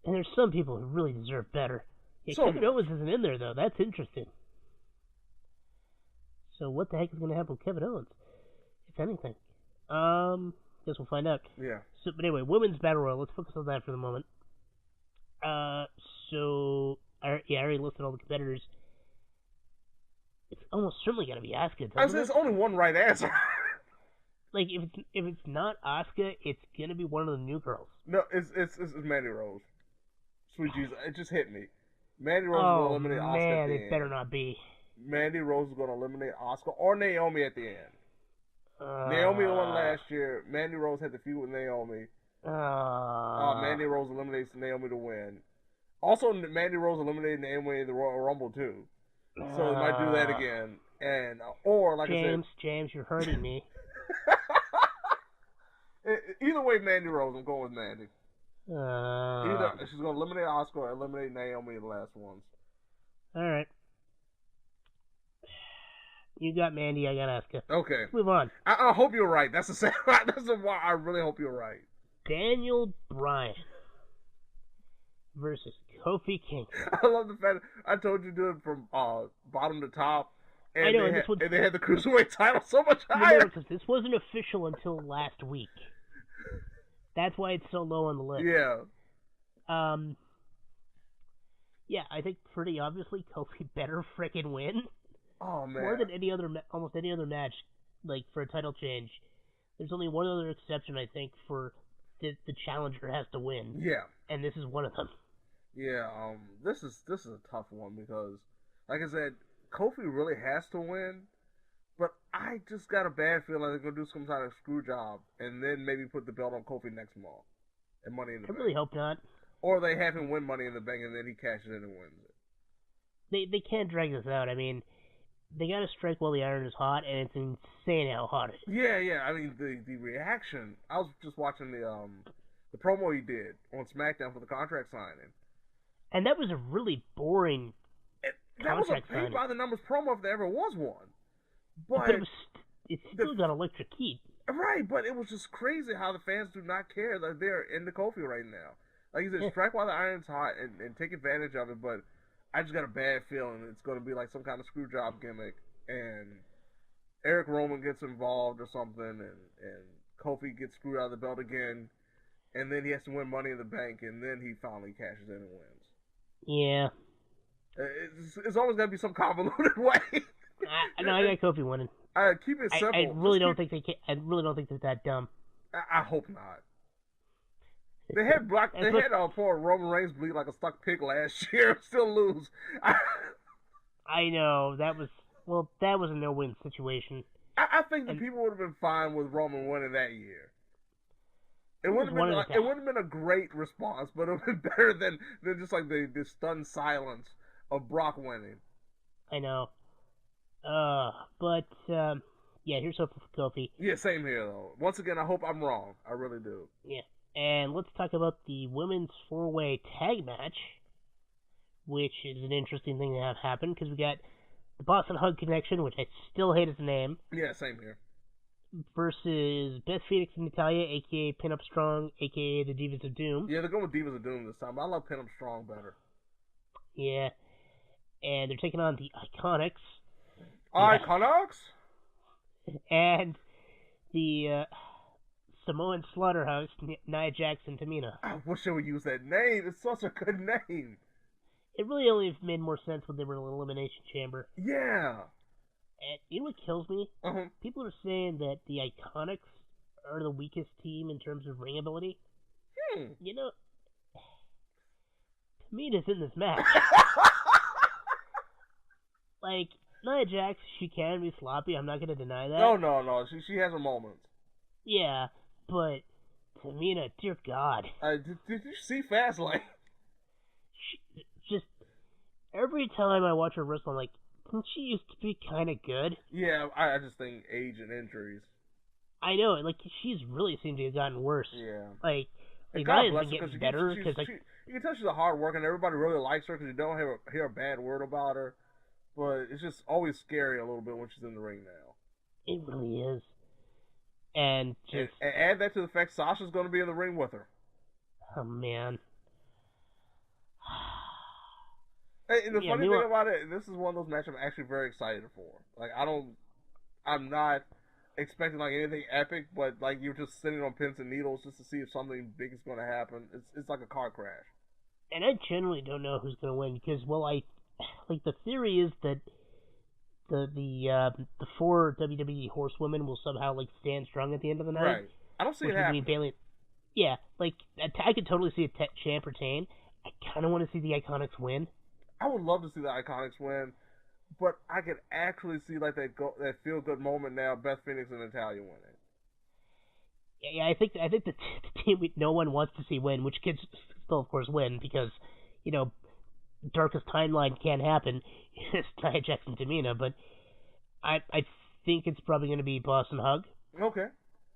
S2: And there's some people who really deserve better. Yeah, Kevin Owens isn't in there, though. That's interesting. So what the heck is going to happen with Kevin Owens, if anything? Guess we'll find out.
S3: Yeah.
S2: So, but anyway, Women's Battle Royal. Let's focus on that for the moment. So I already listed all the competitors. It's almost certainly got to be Asuka.
S3: There's only one right answer.
S2: If it's not Asuka, it's gonna be one of the new girls.
S3: No, it's Mandy Rose. Sweet Jesus, it just hit me. Mandy Rose is going to eliminate Asuka at the end.
S2: It better not be.
S3: Mandy Rose is going to eliminate Asuka or Naomi at the end. Naomi won last year. Mandy Rose had the feud with Naomi. Mandy Rose eliminates Naomi to win. Also, Mandy Rose eliminated Naomi in the Royal Rumble too. So they might do that again. And or like
S2: James,
S3: I said,
S2: James, you're hurting me.
S3: Either way, Mandy Rose. I'm going with Mandy.
S2: Uh,
S3: Either she's going to eliminate Asuka or eliminate Naomi in the last ones.
S2: All right. You got Mandy, I got Asuka.
S3: Okay.
S2: Let's move on.
S3: I hope you're right. That's why I really hope you're right.
S2: Daniel Bryan versus Kofi Kingston.
S3: I love the fact I told you to do it from bottom to top. And
S2: I know,
S3: and they had the cruiserweight title so much higher.
S2: Because this wasn't official until last week. That's why it's so low on the list.
S3: Yeah.
S2: Yeah, I think pretty obviously Kofi better frickin' win.
S3: Oh man.
S2: More than almost any other match, like for a title change. There's only one other exception, I think, for the challenger has to win.
S3: Yeah.
S2: And this is one of them.
S3: Yeah. This is a tough one because, like I said, Kofi really has to win. But I just got a bad feeling they're gonna do some kind of screw job and then maybe put the belt on Kofi next month and Money in the Bank.
S2: I really hope not.
S3: Or they have him win Money in the Bank and then he cashes in and wins it.
S2: They can't drag this out. I mean, they gotta strike while the iron is hot, and it's insane how hot it is.
S3: Yeah. I mean, the reaction. I was just watching the promo he did on SmackDown for the contract signing.
S2: And that was a really boring
S3: That was a
S2: contract signing.
S3: paid by the numbers promo if there ever was one. But
S2: it still got electric heat.
S3: Right, but it was just crazy how the fans do not care that they're into Kofi right now. Like you said, strike while the iron's hot and take advantage of it, but I just got a bad feeling it's going to be like some kind of screw job gimmick, and Eric Rowan gets involved or something, and Kofi gets screwed out of the belt again, and then he has to win Money in the Bank, and then he finally cashes in and wins.
S2: Yeah.
S3: It's always got to be some convoluted way.
S2: I got Kofi winning.
S3: Keep it simple.
S2: I really don't think they're that dumb.
S3: I hope not. They had poor Roman Reigns bleed like a stuck pig last year, still lose.
S2: I know that was a no-win situation.
S3: I think the people would have been fine with Roman winning that year. It wouldn't have been a great response, but it would have been better than just like the stunned silence of Brock winning.
S2: I know. But here's hope for Kofi.
S3: Yeah, same here though. Once again, I hope I'm wrong. I really do.
S2: Yeah. And let's talk about the women's 4-way tag match, which is an interesting thing to have happen because we got the Boston Hug Connection, which I still hate as a name.
S3: Yeah, same here.
S2: Versus Beth Phoenix and Natalya, a.k.a. Pinup Strong, a.k.a. the Divas of Doom.
S3: Yeah, they're going with Divas of Doom this time. I love Pinup Strong better.
S2: Yeah. And they're taking on the Iconics.
S3: Iconics?
S2: And the Samoan Slaughterhouse, Nia Jax and Tamina.
S3: I wish they would use that name. It's such a good name.
S2: It really only made more sense when they were in an Elimination Chamber.
S3: Yeah.
S2: And you know what kills me?
S3: Uh-huh.
S2: People are saying that the Iconics are the weakest team in terms of ring ability. You know, Tamina's in this match. Like, Nia Jax, she can be sloppy. I'm not going to deny that.
S3: No. She has her moments.
S2: Yeah, but Tamina, dear God.
S3: Did you see Fastlane?
S2: Just every time I watch her wrestle, I'm like, didn't she used to be kind of good?
S3: Yeah, I just think age and injuries.
S2: I know, like, she's really seemed to have gotten worse.
S3: Yeah.
S2: Like
S3: God
S2: Nia's
S3: bless
S2: been
S3: her,
S2: getting better.
S3: you can tell she's a hard worker and everybody really likes her because you don't hear a bad word about her. But it's just always scary a little bit when she's in the ring now.
S2: It really is. And
S3: add that to the fact Sasha's going to be in the ring with her.
S2: Oh, man.
S3: And the funny thing about it, this is one of those matches I'm actually very excited for. Like, I'm not expecting like anything epic, but like you're just sitting on pins and needles just to see if something big is going to happen. It's like a car crash.
S2: And I generally don't know who's going to win because, the theory is that the 4 WWE horsewomen will somehow stand strong at the end of the night.
S3: Right. I don't see it happening.
S2: Bailey, yeah, I could totally see a champ retain. I kind of want to see the Iconics win.
S3: I would love to see the Iconics win, but I could actually see that feel good moment now. Beth Phoenix and Natalya winning.
S2: Yeah, I think the team no one wants to see win, which could still of course win because darkest timeline can't happen. It's Nia Jax and Tamina, but I think it's probably going to be Boston Hug.
S3: Okay.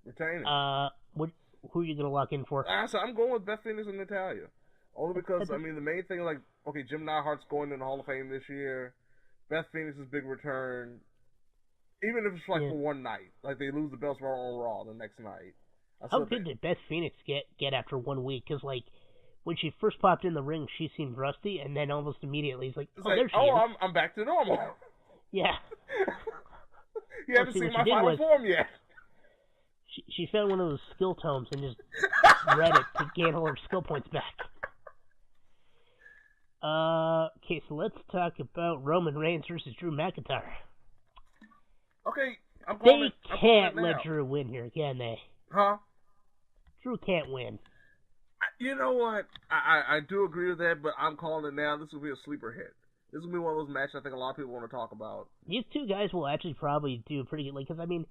S3: Retaining.
S2: Who are you going to lock in for?
S3: So I'm going with Beth Phoenix and Natalya. Only because, I mean, the main thing, like, okay, Jim Neidhart's going in the Hall of Fame this year. Beth Phoenix's big return. Even if it's like for one night. Like, they lose the belts on Raw the next night.
S2: How good did Beth Phoenix get after 1 week? Because, like, when she first popped in the ring, she seemed rusty, and then almost immediately, it's like, there she is.
S3: I'm back to normal.
S2: Yeah.
S3: You haven't seen my final form yet.
S2: She found one of those skill tomes and just read it to gain all her skill points back. Okay, so let's talk about Roman Reigns versus Drew McIntyre.
S3: Okay,
S2: they can't let Drew win here, can they?
S3: Huh?
S2: Drew can't win.
S3: You know what? I do agree with that, but I'm calling it now. This will be a sleeper hit. This will be one of those matches I think a lot of people want to talk about.
S2: These two guys will actually probably do pretty good. Because, I mean,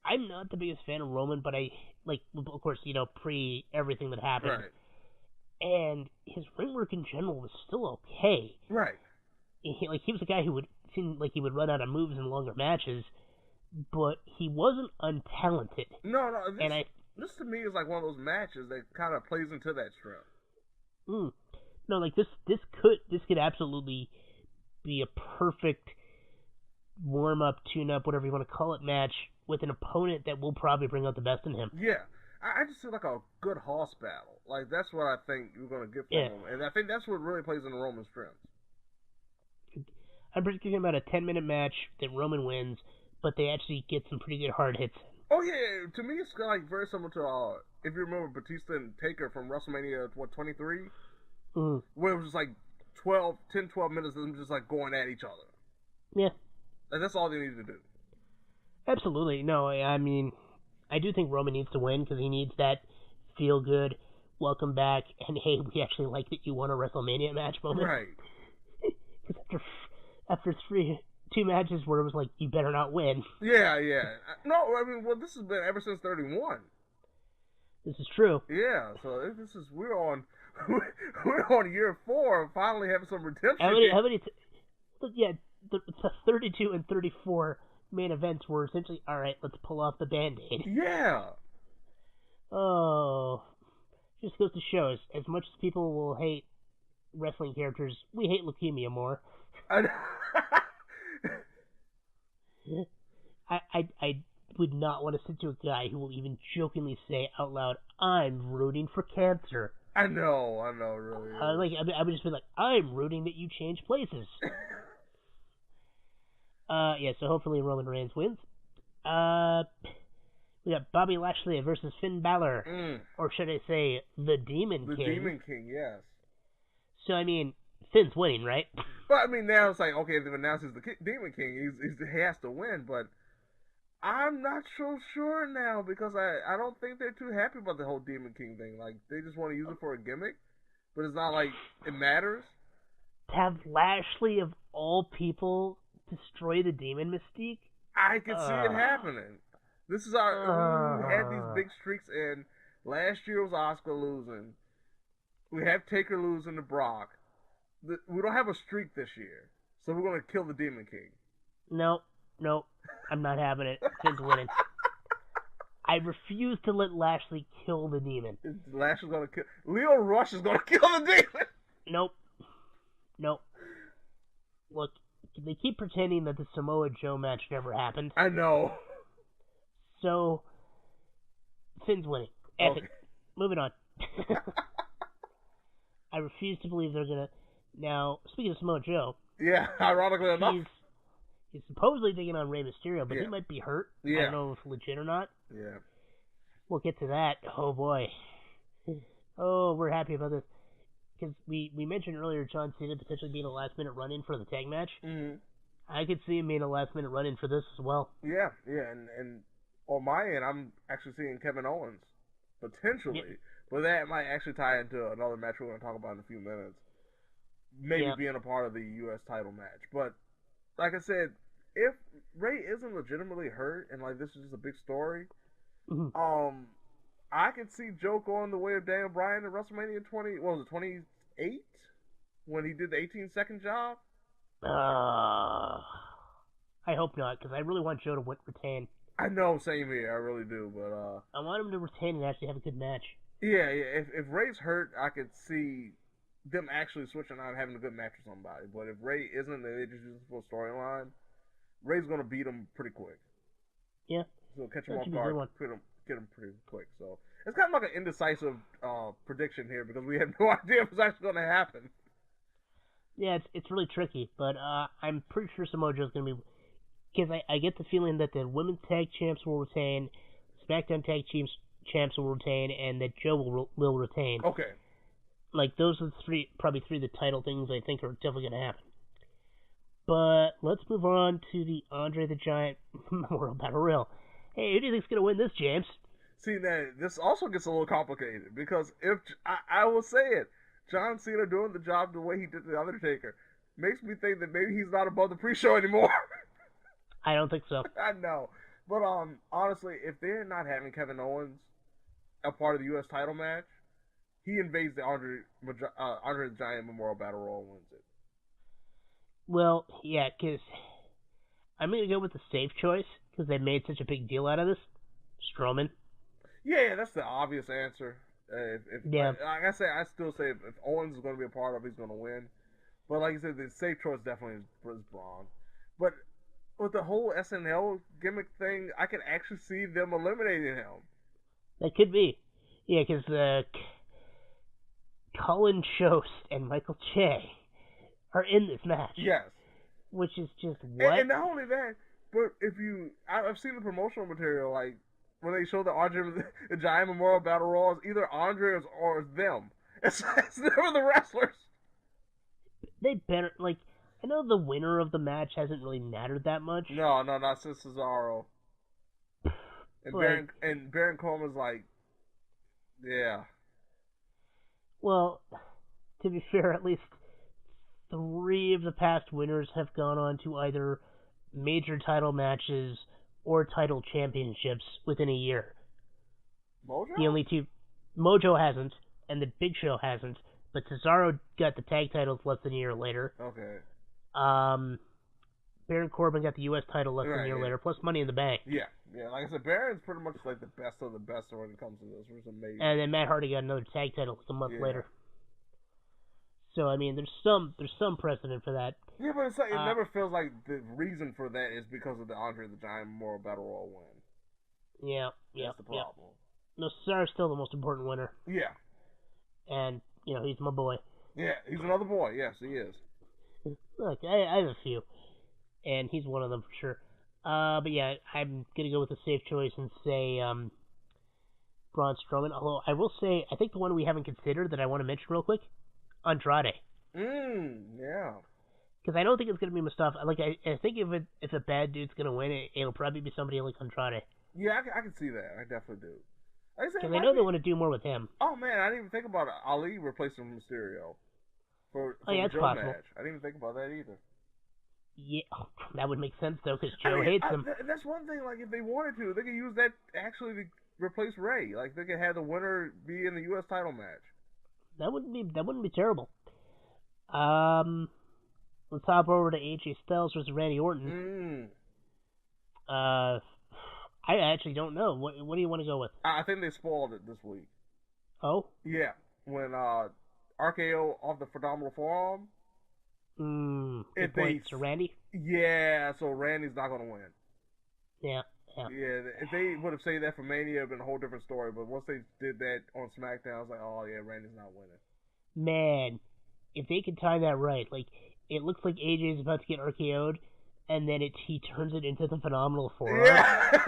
S2: I'm not the biggest fan of Roman, but of course, pre everything that happened.
S3: Right.
S2: And his ring work in general was still okay.
S3: Right.
S2: He was a guy who would seem like he would run out of moves in longer matches, but he wasn't untalented.
S3: No. This to me is like one of those matches that kind of plays into that strip.
S2: No, like this could absolutely be a perfect warm-up, tune-up, whatever you want to call it, match with an opponent that will probably bring out the best in him.
S3: Yeah. I just feel like a good horse battle. Like, that's what I think you're going to get from him. And I think that's what really plays into Roman's strengths.
S2: I'm predicting about a 10-minute match that Roman wins, but they actually get some pretty good hard hits.
S3: Oh, yeah. To me, it's like very similar to, if you remember Batista and Taker from WrestleMania, 23?
S2: Mm-hmm.
S3: Where it was just like 12 minutes of them just like going at each other.
S2: Yeah.
S3: And that's all they needed to do.
S2: Absolutely. No, I mean, I do think Roman needs to win because he needs that feel-good, welcome back, and hey, we actually like that you won a WrestleMania match moment.
S3: Right.
S2: Because after two matches where it was like, you better not win.
S3: Yeah. No, I mean, well, this has been ever since 31.
S2: This is true.
S3: Yeah, so we're on year 4 of finally having some redemption.
S2: How many the 32 and 34 main events were essentially, all right, let's pull off the Band-Aid.
S3: Yeah.
S2: Oh, just goes to show, as much as people will hate wrestling characters, we hate leukemia more. I would not want to sit to a guy who will even jokingly say out loud, I'm rooting for cancer.
S3: I know, really.
S2: I would just be like, I'm rooting that you change places. So hopefully Roman Reigns wins. We got Bobby Lashley versus Finn Balor. Or should I say, the Demon King.
S3: The Demon King, yes.
S2: So, I mean, Finn's winning, right?
S3: But, I mean, now it's like, okay, they've announced he's the Demon King. He has to win, but I'm not so sure now because I don't think they're too happy about the whole Demon King thing. Like, they just want to use it for a gimmick, but it's not like it matters.
S2: To have Lashley, of all people, destroy the Demon Mystique?
S3: I can see it happening. This is our we had these big streaks in. Last year was Oscar losing. We have Taker losing to Brock. We don't have a streak this year, so we're going to kill the Demon King.
S2: Nope, I'm not having it. Finn's winning. I refuse to let Lashley kill the Demon.
S3: Lashley's going to kill. Leo Rush is going to kill the Demon.
S2: Nope. Look, they keep pretending that the Samoa Joe match never happened.
S3: I know.
S2: So, Finn's winning.
S3: Okay.
S2: Moving on. I refuse to believe they're going to... Now, speaking of Samoa Joe...
S3: Yeah, ironically enough.
S2: He's supposedly taking on Rey Mysterio, but he might be hurt.
S3: Yeah.
S2: I don't know if legit or not.
S3: Yeah.
S2: We'll get to that. Oh, boy. Oh, we're happy about this. Because we mentioned earlier John Cena potentially being a last-minute run-in for the tag match.
S3: Mm-hmm.
S2: I could see him being a last-minute run-in for this as well.
S3: Yeah, and on my end, I'm actually seeing Kevin Owens, potentially. Yeah. But that might actually tie into another match we're going to talk about in a few minutes. Maybe being a part of the U.S. title match. But, like I said, if Ray isn't legitimately hurt and, like, this is just a big story, I could see Joe going the way of Daniel Bryan at WrestleMania 28? When he did the 18-second job?
S2: I hope not, because I really want Joe to retain.
S3: I know, same here. I really do, but
S2: I want him to retain and actually have a good match.
S3: Yeah. If Ray's hurt, I could see them actually switching out and having a good match with somebody. But if Ray isn't, and they just use it for a storyline, Ray's gonna beat him pretty quick.
S2: Yeah.
S3: So catch him off guard, get him pretty quick. So it's kind of like an indecisive prediction here because we have no idea what's actually going to happen.
S2: Yeah, it's really tricky, but I'm pretty sure Samoa Joe's going to be, because I get the feeling that the women's tag champs will retain, SmackDown tag champs will retain, and that Joe will retain.
S3: Okay.
S2: Like, those are probably three of the title things I think are definitely going to happen. But let's move on to the Andre the Giant Memorial Battle Royal. Hey, who do you think's going to win this, James?
S3: See, now, this also gets a little complicated, because if, I will say it, John Cena doing the job the way he did the Undertaker makes me think that maybe he's not above the pre-show anymore.
S2: I don't think so.
S3: I know. But honestly, if they're not having Kevin Owens a part of the U.S. title match, he invades the Andre the Giant Memorial Battle Royal and wins it.
S2: Well, yeah, because I'm going to go with the safe choice, because they made such a big deal out of this. Strowman.
S3: Yeah, that's the obvious answer.
S2: Yeah.
S3: Like I say, I still say if Owens is going to be a part of it, he's going to win. But like you said, the safe choice definitely is Braun. But with the whole SNL gimmick thing, I can actually see them eliminating him.
S2: That could be. Yeah, because Colin Jost and Michael Che are in this match.
S3: Yes.
S2: Which is just what?
S3: And not only that, but I've seen the promotional material, like, when they show the Andre the Giant Memorial Battle Royal, it's either Andre or them. It's never the wrestlers.
S2: They better, like, I know the winner of the match hasn't really mattered that much.
S3: No, not since Cesaro. And Baron Corbin's like, yeah.
S2: Well, to be fair, at least 3 of the past winners have gone on to either major title matches or title championships within a year.
S3: Mojo?
S2: The only 2... Mojo hasn't, and the Big Show hasn't, but Cesaro got the tag titles less than a year later.
S3: Okay.
S2: Baron Corbin got the U.S. title less than a year later, plus Money in the Bank.
S3: Yeah. Like I said, Baron's pretty much like the best of the best when it comes to this, which is amazing.
S2: And then Matt Hardy got another tag title like a month later. So I mean, there's some precedent for that.
S3: Yeah, but it's like, it never feels like the reason for that is because of the Andre the Giant Memorial Battle Royal win.
S2: Yeah.
S3: That's the problem.
S2: No, Cesaro's still the most important winner.
S3: Yeah.
S2: And he's my boy.
S3: Yeah, he's another boy. Yes, he is.
S2: Look, I have a few, and he's one of them for sure. But yeah, I'm gonna go with the safe choice and say Braun Strowman. Although I will say, I think the one we haven't considered that I want to mention real quick, Andrade.
S3: Yeah.
S2: Because I don't think it's gonna be Mustafa. Like I think if a bad dude's gonna win, it'll probably be somebody like Andrade.
S3: Yeah, I can see that. I definitely do.
S2: Because I know they want to do more with him.
S3: Oh man, I didn't even think about Ali replacing Mysterio for
S2: yeah,
S3: the
S2: that's
S3: Joe
S2: possible.
S3: match. I didn't even think about that either.
S2: Yeah, that would make sense though, because Joe hates him.
S3: That's one thing. Like, if they wanted to, they could use that actually to replace Ray. Like, they could have the winner be in the U.S. title match.
S2: That wouldn't be terrible. Let's hop over to AJ Styles versus Randy Orton. I actually don't know. What do you want to go with?
S3: I think they spoiled it this week.
S2: Oh?
S3: Yeah, when RKO off the phenomenal forearm.
S2: Good point. So Randy?
S3: Yeah, so Randy's not going to win.
S2: Yeah.
S3: Yeah, if they would have said that for Mania, it would have been a whole different story. But once they did that on SmackDown, I was like, oh yeah, Randy's not winning. Man,
S2: if they could time that right, like, it looks like AJ's about to get RKO'd, and then he turns it into the phenomenal forearm.
S3: Yeah.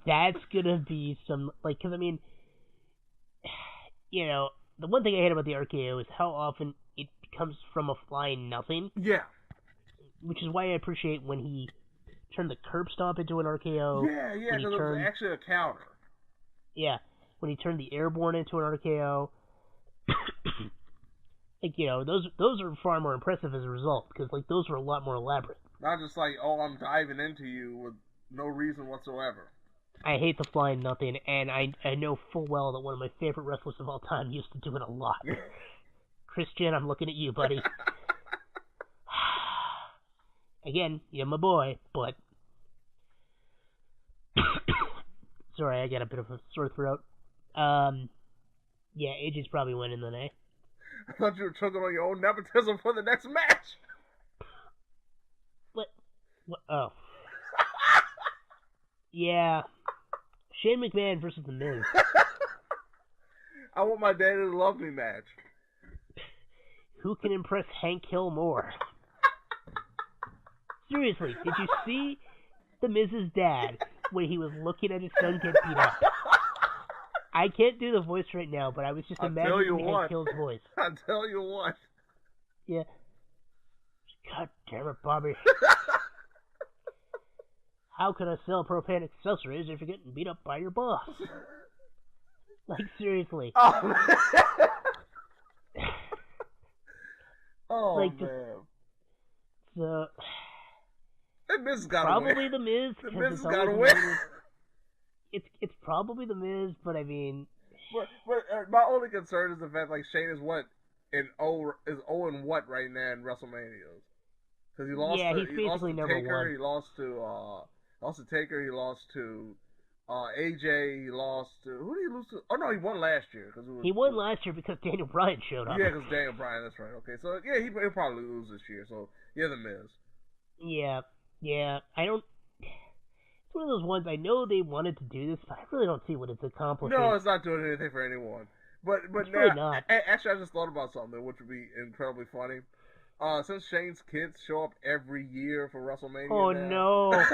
S2: That's gonna be some, like, because I mean, the one thing I hate about the RKO is how often it comes from a flying nothing.
S3: Yeah.
S2: Which is why I appreciate when he turned the curb stomp into an RKO.
S3: Yeah, because it was actually a counter.
S2: Yeah, when he turned the airborne into an RKO. Like, those are far more impressive as a result, because, like, those were a lot more elaborate.
S3: Not just like, oh, I'm diving into you with no reason whatsoever.
S2: I hate the flying nothing, and I know full well that one of my favorite wrestlers of all time used to do it a lot. Christian, I'm looking at you, buddy. again, you're my boy, but sorry, I got a bit of a sore throat. Yeah, AJ's probably winning then, eh?
S3: I thought you were choking on your own nepotism for the next match.
S2: What? Oh. Yeah. Shane McMahon versus The Miz.
S3: I want my daddy to love me match.
S2: Who can impress Hank Hill more? Seriously, did you see The Miz's dad when he was looking at his son get beat up? I can't do the voice right now, but I was just imagining Hank Hill's voice.
S3: I'll tell you what.
S2: Yeah. God damn it, Bobby. How can I sell propane accessories if you're getting beat up by your boss? Like, seriously.
S3: Oh, man. Oh,
S2: like,
S3: man.
S2: So...
S3: The Miz has got to win.
S2: Probably The Miz.
S3: The Miz has got to win.
S2: It's probably The Miz, but I mean...
S3: But my only concern is the fact, like, Shane is what? Is 0 and what right now in WrestleMania? Because he lost
S2: he's basically number
S3: Taker,
S2: one.
S3: He lost to Taker, he lost to AJ, he lost to... Who did he lose to? Oh, no, he won last year.
S2: He won last year because Daniel Bryan showed up.
S3: Yeah, because Daniel Bryan, that's right. Okay, so, yeah, he'll probably lose this year. So, yeah, The Miz.
S2: Yeah, I don't... It's one of those ones, I know they wanted to do this, but I really don't see what it's accomplishing.
S3: No, it's not doing anything for anyone. But
S2: it's
S3: now,
S2: really not.
S3: Actually, I just thought about something, which would be incredibly funny. Since Shane's kids show up every year for WrestleMania
S2: Oh,
S3: now,
S2: no.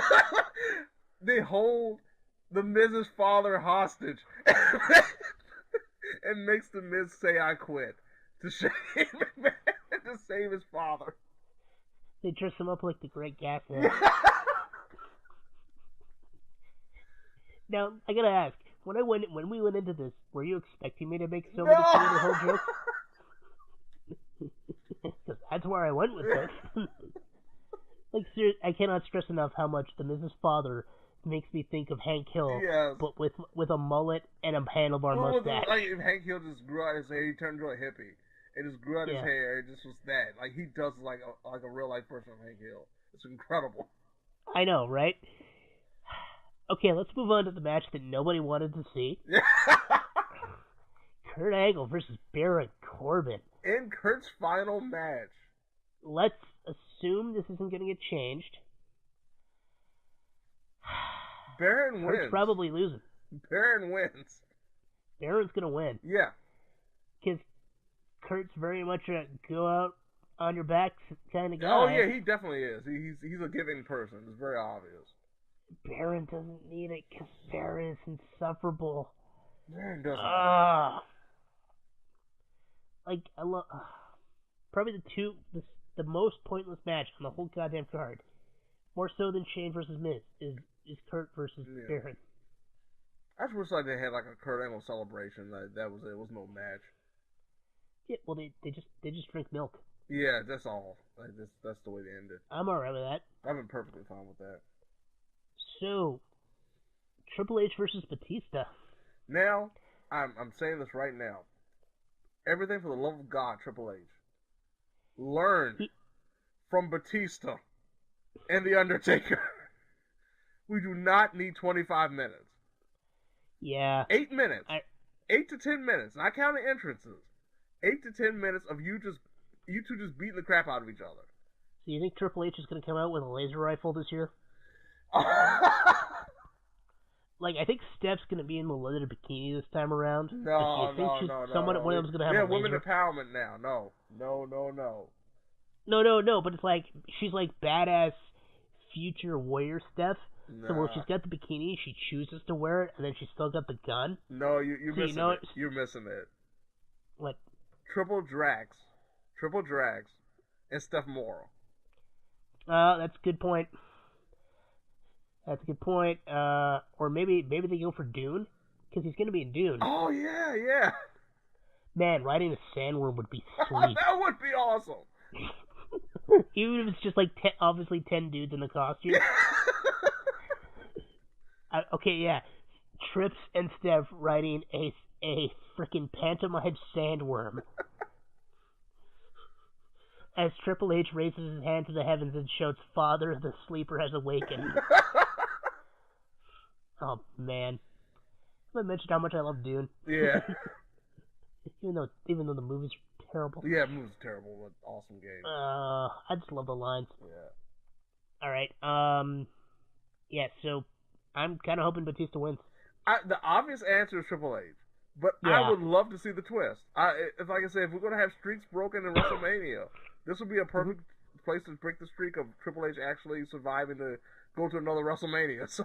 S3: they hold The Miz's father hostage and makes The Miz say, I quit, to Shane McMahon to save his father.
S2: They dress him up like the Great Gatsby. Now, I gotta ask, when we went into this, were you expecting me to make so many whole jokes? Because that's where I went with this. Like, seriously, I cannot stress enough how much The Miz's father makes me think of Hank Hill,
S3: yes.
S2: but with a mullet and a handlebar mustache.
S3: Like, if Hank Hill just grew out his hair, he turned into a hippie. It just grew out his hair. It just was that. Like, he does like a real life person, Hank Hill. It's incredible.
S2: I know, right? Okay, let's move on to the match that nobody wanted to see. Kurt Angle versus Baron Corbin.
S3: In Kurt's final match.
S2: Let's assume this isn't going to get changed.
S3: Baron wins.
S2: Kurt's probably losing.
S3: Baron wins.
S2: Baron's going to win.
S3: Yeah.
S2: Because Kurt's very much a go out on your back kind of guy.
S3: Oh, yeah, he definitely is. He's a giving person. It's very obvious.
S2: Baron doesn't need it because Baron is insufferable.
S3: Baron doesn't.
S2: Like, I love... probably the most pointless match on the whole goddamn card. More so than Shane versus Miz is Kurt versus Baron.
S3: I just wish like they had like a Kurt Angle celebration. That was it. It was no match.
S2: Yeah, well they just drink milk.
S3: Yeah, that's all. Like that's the way they ended.
S2: I'm alright with that.
S3: I've been perfectly fine with that.
S2: So, Triple H versus Batista.
S3: Now, I'm saying this right now. Everything for the love of God, Triple H. Learn from Batista and The Undertaker. We do not need 25 minutes.
S2: Yeah.
S3: 8 minutes. 8 to 10 minutes. Not counting entrances. 8 to 10 minutes of you two just beating the crap out of each other.
S2: So you think Triple H is going to come out with a laser rifle this year? Like, I think Steph's going to be in the leather bikini this time around.
S3: No.
S2: One of them's going to have a laser.
S3: women empowerment now. No.
S2: No, but it's like, she's like badass future warrior Steph.
S3: Nah.
S2: So when she's got the bikini, she chooses to wear it, and then she's still got the gun.
S3: No, you're missing it. You're missing it.
S2: What?
S3: Triple Drax, and Steph Morrow.
S2: That's a good point. Or maybe they go for Dune, because he's going to be in Dune.
S3: Oh, yeah.
S2: Man, riding a sandworm would be sweet.
S3: That would be awesome.
S2: Even if it's just like obviously 10 dudes in the costume. Okay, yeah. Trips and Steph riding a freaking pantomime sandworm. As Triple H raises his hand to the heavens and shouts, "Father, the sleeper has awakened." Oh, man. I mentioned how much I love Dune.
S3: Yeah.
S2: even though the movies are terrible.
S3: Yeah, the movie's terrible, but awesome game.
S2: I just love the lines.
S3: Yeah.
S2: Alright, yeah, so I'm kind of hoping Batista wins.
S3: The obvious answer is Triple H, but
S2: Yeah.
S3: I would love to see the twist. Like I said, if we're going to have streaks broken in WrestleMania, this would be a perfect place to break the streak of Triple H actually surviving to go to another WrestleMania. So.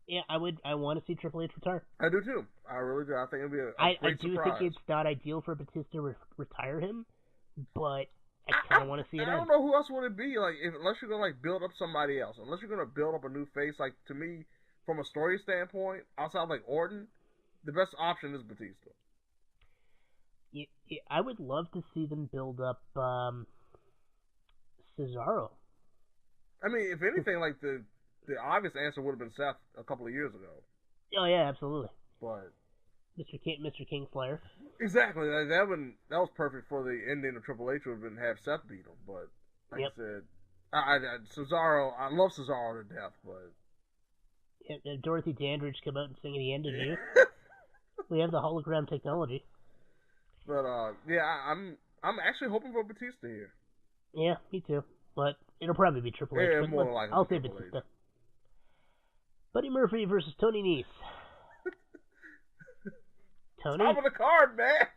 S2: Yeah, I want to see Triple H retire.
S3: I do too. I really do. I think it'd be a great
S2: I do
S3: surprise.
S2: think it's not ideal for Batista to retire him, but I kind of want to see it
S3: I don't know who else would it be. Like, unless you're gonna build up somebody else, unless you're gonna build up a new face. Like, to me, from a story standpoint, outside like Orton, the best option is Batista.
S2: Yeah, I would love to see them build up Cesaro.
S3: I mean, if anything, like the obvious answer would have been Seth a couple of years ago.
S2: Oh yeah, absolutely.
S3: But
S2: Mr. Kingslayer.
S3: Exactly. That was perfect for the ending of Triple H. Would have been have Seth beat him, but like I said, Cesaro. I love Cesaro to death, but
S2: if Dorothy Dandridge come out and sing at the end of you, we have the hologram technology.
S3: But yeah, I'm actually hoping for Batista here.
S2: Yeah, me too. But it'll probably be Triple H.
S3: Yeah, more likely.
S2: I'll say Batista. H. Buddy Murphy versus Tony Nese. Tony?
S3: Top of the card, man.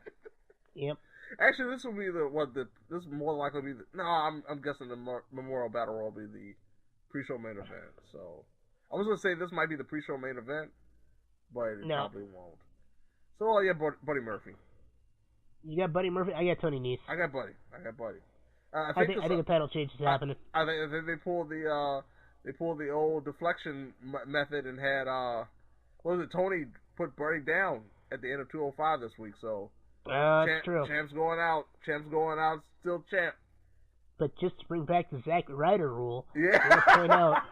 S2: Yep.
S3: Actually, this will be this is more likely to be I'm guessing the Memorial Battle Royal will be the pre-show main event. So I was gonna say this might be the pre-show main event, but it probably won't. So yeah, Buddy Murphy.
S2: You got Buddy Murphy. I got Tony Nese.
S3: I got Buddy.
S2: I think a title change is happening.
S3: I think they pulled the old deflection method and had what was it? Tony put Buddy down at the end of 205 this week. So
S2: that's true.
S3: Champ's going out. Still champ.
S2: But just to bring back the Zack Ryder rule,
S3: yeah.
S2: I want to point out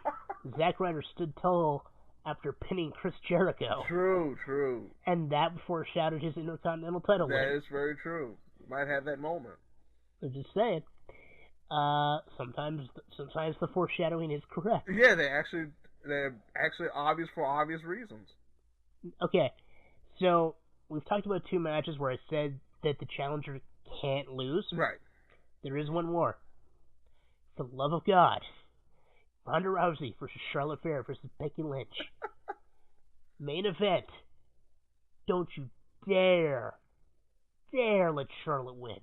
S2: Zack Ryder stood tall after pinning Chris Jericho.
S3: True.
S2: And that foreshadowed his Intercontinental title win.
S3: That is very true. Might have that moment.
S2: I'm just saying. Sometimes the foreshadowing is correct.
S3: Yeah, they're actually obvious for obvious reasons.
S2: Okay, so we've talked about two matches where I said that the challenger can't lose.
S3: Right.
S2: There is one more. For the love of God, Ronda Rousey versus Charlotte Flair versus Becky Lynch. Main event. Don't you dare let Charlotte win.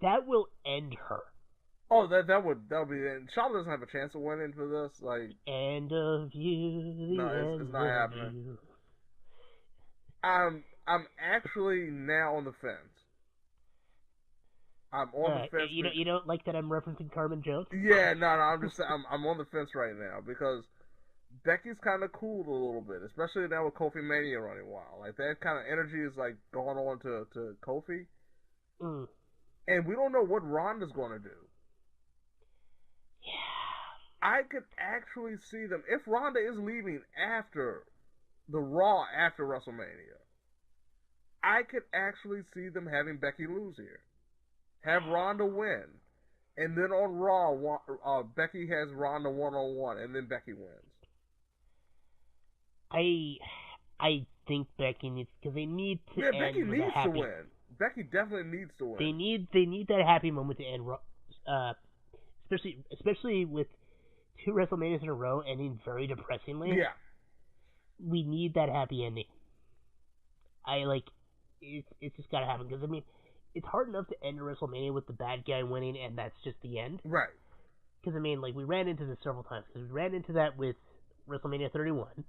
S2: That will end her.
S3: Oh, that'll be it. Charlotte doesn't have a chance of winning for this. Like,
S2: end of you.
S3: No, it's not happening.
S2: You.
S3: I'm actually now on the fence. I'm on the fence.
S2: You don't like that I'm referencing Carmen Jones?
S3: Yeah, no. I'm on the fence right now because Becky's kind of cooled a little bit, especially now with Kofi Mania running wild. Like, that kind of energy is like going on to Kofi.
S2: Mm.
S3: And we don't know what Ronda's going to do.
S2: Yeah.
S3: I could actually see them, if Ronda is leaving after the Raw after WrestleMania, I could actually see them having Becky lose here. Have Ronda win. And then on Raw, Becky has Ronda one-on-one, and then Becky wins.
S2: I think Becky needs, because they need to end
S3: Becky
S2: with
S3: needs
S2: a happy,
S3: to win. Becky definitely needs to win.
S2: They need that happy moment to end, especially with two WrestleManias in a row ending very depressingly.
S3: Yeah.
S2: We need that happy ending. It's just gotta happen, because I mean, it's hard enough to end a WrestleMania with the bad guy winning and that's just the end.
S3: Right.
S2: Because I mean, like, we ran into this several times. Because we ran into that with WrestleMania 31,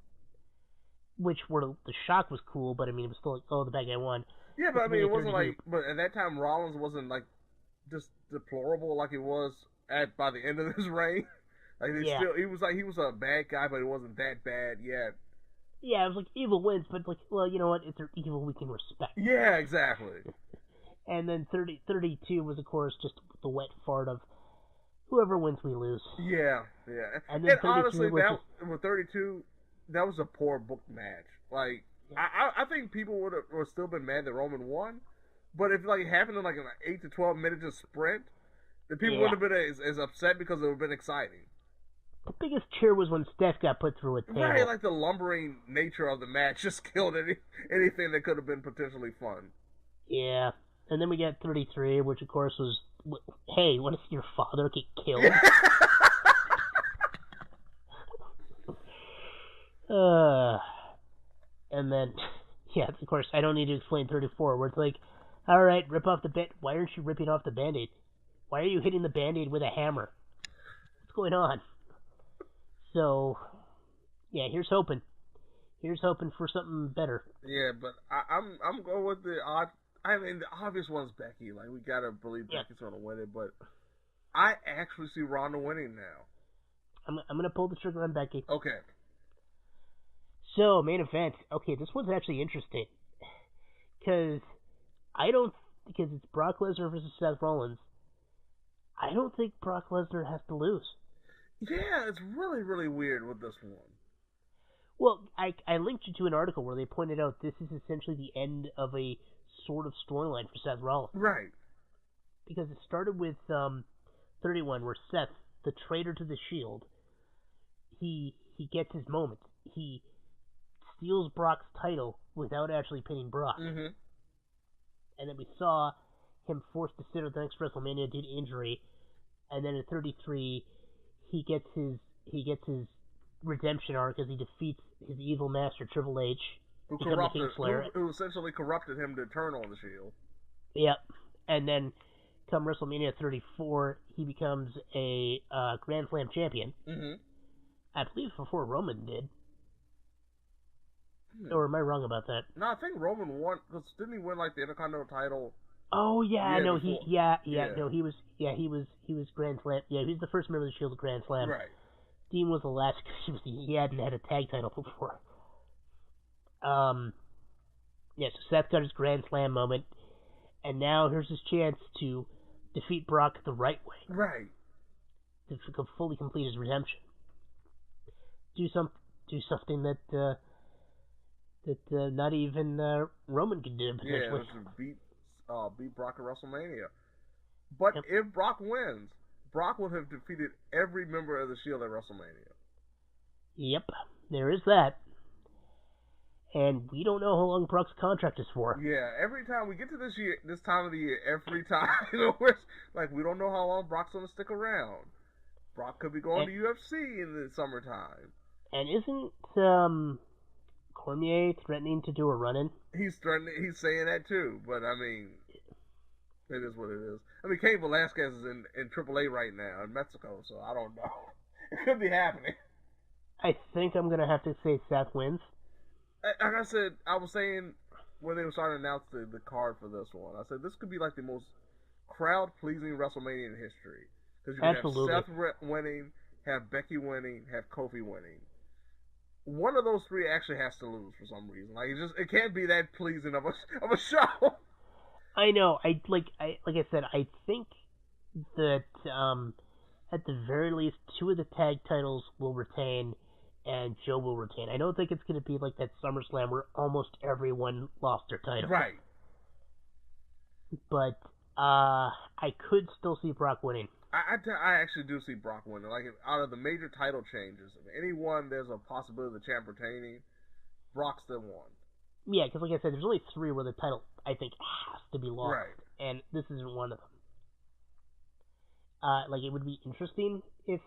S2: which the shock was cool, but I mean, it was still like, oh, the bad guy won.
S3: Yeah, but I mean, it wasn't like, but at that time, Rollins wasn't like just deplorable like he was by the end of his reign. Like, he was a bad guy, but he wasn't that bad yet.
S2: Yeah, it was like evil wins, but like, well, you know what? It's an evil we can respect.
S3: Yeah, exactly.
S2: And then 32 was, of course, just the wet fart of whoever wins, we lose.
S3: Yeah.
S2: And then
S3: honestly, with 32, that was a poor booked match. Like, yeah. I think people would have still been mad that Roman won, But if like it happened in like an 8 to 12 minute just sprint, the people wouldn't have been as upset because it would have been exciting.
S2: The biggest cheer was when Steph got put through a table.
S3: Right, like the lumbering nature of the match just killed anything that could have been potentially fun.
S2: Yeah, and then we got 33, which of course was, hey, you want to see your father get killed? And then, yeah, of course, I don't need to explain 34, where it's like, all right, rip off the bit. Why aren't you ripping off the Band-Aid? Why are you hitting the Band-Aid with a hammer? What's going on? So, yeah, here's hoping. Here's hoping for something better.
S3: Yeah, but I'm going with the odd. I mean, the obvious one's Becky. Like, we gotta believe Becky's gonna win it, but I actually see Ronda winning now.
S2: I'm gonna pull the trigger on Becky.
S3: Okay.
S2: So, main event. Okay, this one's actually interesting. Because it's Brock Lesnar versus Seth Rollins. I don't think Brock Lesnar has to lose.
S3: Yeah, it's really, really weird with this one.
S2: Well, I linked you to an article where they pointed out this is essentially the end of a sort of storyline for Seth Rollins.
S3: Right.
S2: Because it started with 31, where Seth, the traitor to the Shield, he gets his moment. He steals Brock's title without actually pinning Brock.
S3: Mm-hmm.
S2: And then we saw him forced to sit at the next WrestleMania due to injury. And then at 33, he gets his redemption arc as he defeats his evil master Triple H,
S3: who essentially corrupted him to turn on the Shield.
S2: Yep. And then come WrestleMania 34, he becomes a Grand Slam champion.
S3: Mm-hmm.
S2: I believe before Roman did. Or am I wrong about that?
S3: No, I think Roman won, because didn't he win like the Intercontinental title?
S2: Oh yeah, no,
S3: before.
S2: he was Grand Slam. Yeah, he was the first member of the Shield of Grand Slam.
S3: Right.
S2: Dean was the last because he hadn't had a tag title before. Yeah, so Seth got his Grand Slam moment, and now here's his chance to defeat Brock the right way.
S3: Right.
S2: To fully complete his redemption. Do something that not even Roman could do potentially.
S3: Yeah, beat Brock at WrestleMania. But if Brock wins, Brock would have defeated every member of the Shield at WrestleMania.
S2: Yep, there is that. And we don't know how long Brock's contract is for.
S3: Yeah, every time we get to this time of the year, every time, we don't know how long Brock's going to stick around. Brock could be going to UFC in the summertime. And
S2: isn't Cormier threatening to do a run-in?
S3: He's saying that too, but I mean, it is what it is. I mean, Cain Velasquez is in AAA right now in Mexico, so I don't know. It could be happening.
S2: I think I'm going to have to say Seth wins.
S3: Like I said, I was saying when they were starting to announce the card for this one, I said this could be like the most crowd-pleasing WrestleMania in history. Because you can have Seth winning, have Becky winning, have Kofi winning. One of those three actually has to lose for some reason. Like it can't be that pleasing of a show.
S2: I know. Like I said, I think that at the very least 2 of the tag titles will retain, and Joe will retain. I don't think it's going to be like that SummerSlam where almost everyone lost their title.
S3: Right.
S2: But I could still see Brock winning.
S3: I actually do see Brock winning. Like, out of the major title changes, if anyone there's a possibility of the champ retaining, Brock's the one.
S2: Yeah, because like I said, there's only 3 where the title, I think, has to be lost.
S3: Right.
S2: And this isn't one of them. It would be interesting if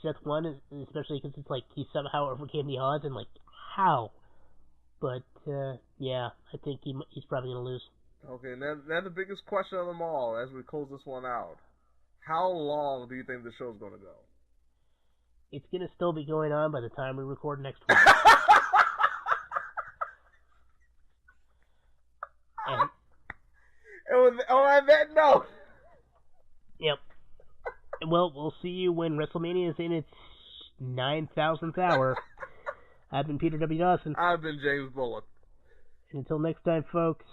S2: Seth won, especially because it's like he somehow overcame the odds, and like, how? But, yeah, I think he's probably going to lose.
S3: Okay, now the biggest question of them all, as we close this one out. How long do you think the show's going to go?
S2: It's going to still be going on by the time we record next week.
S3: And on that note.
S2: Yep. Well, we'll see you when WrestleMania is in its 9,000th hour. I've been Peter W. Dawson.
S3: I've been James Bullock.
S2: And until next time, folks.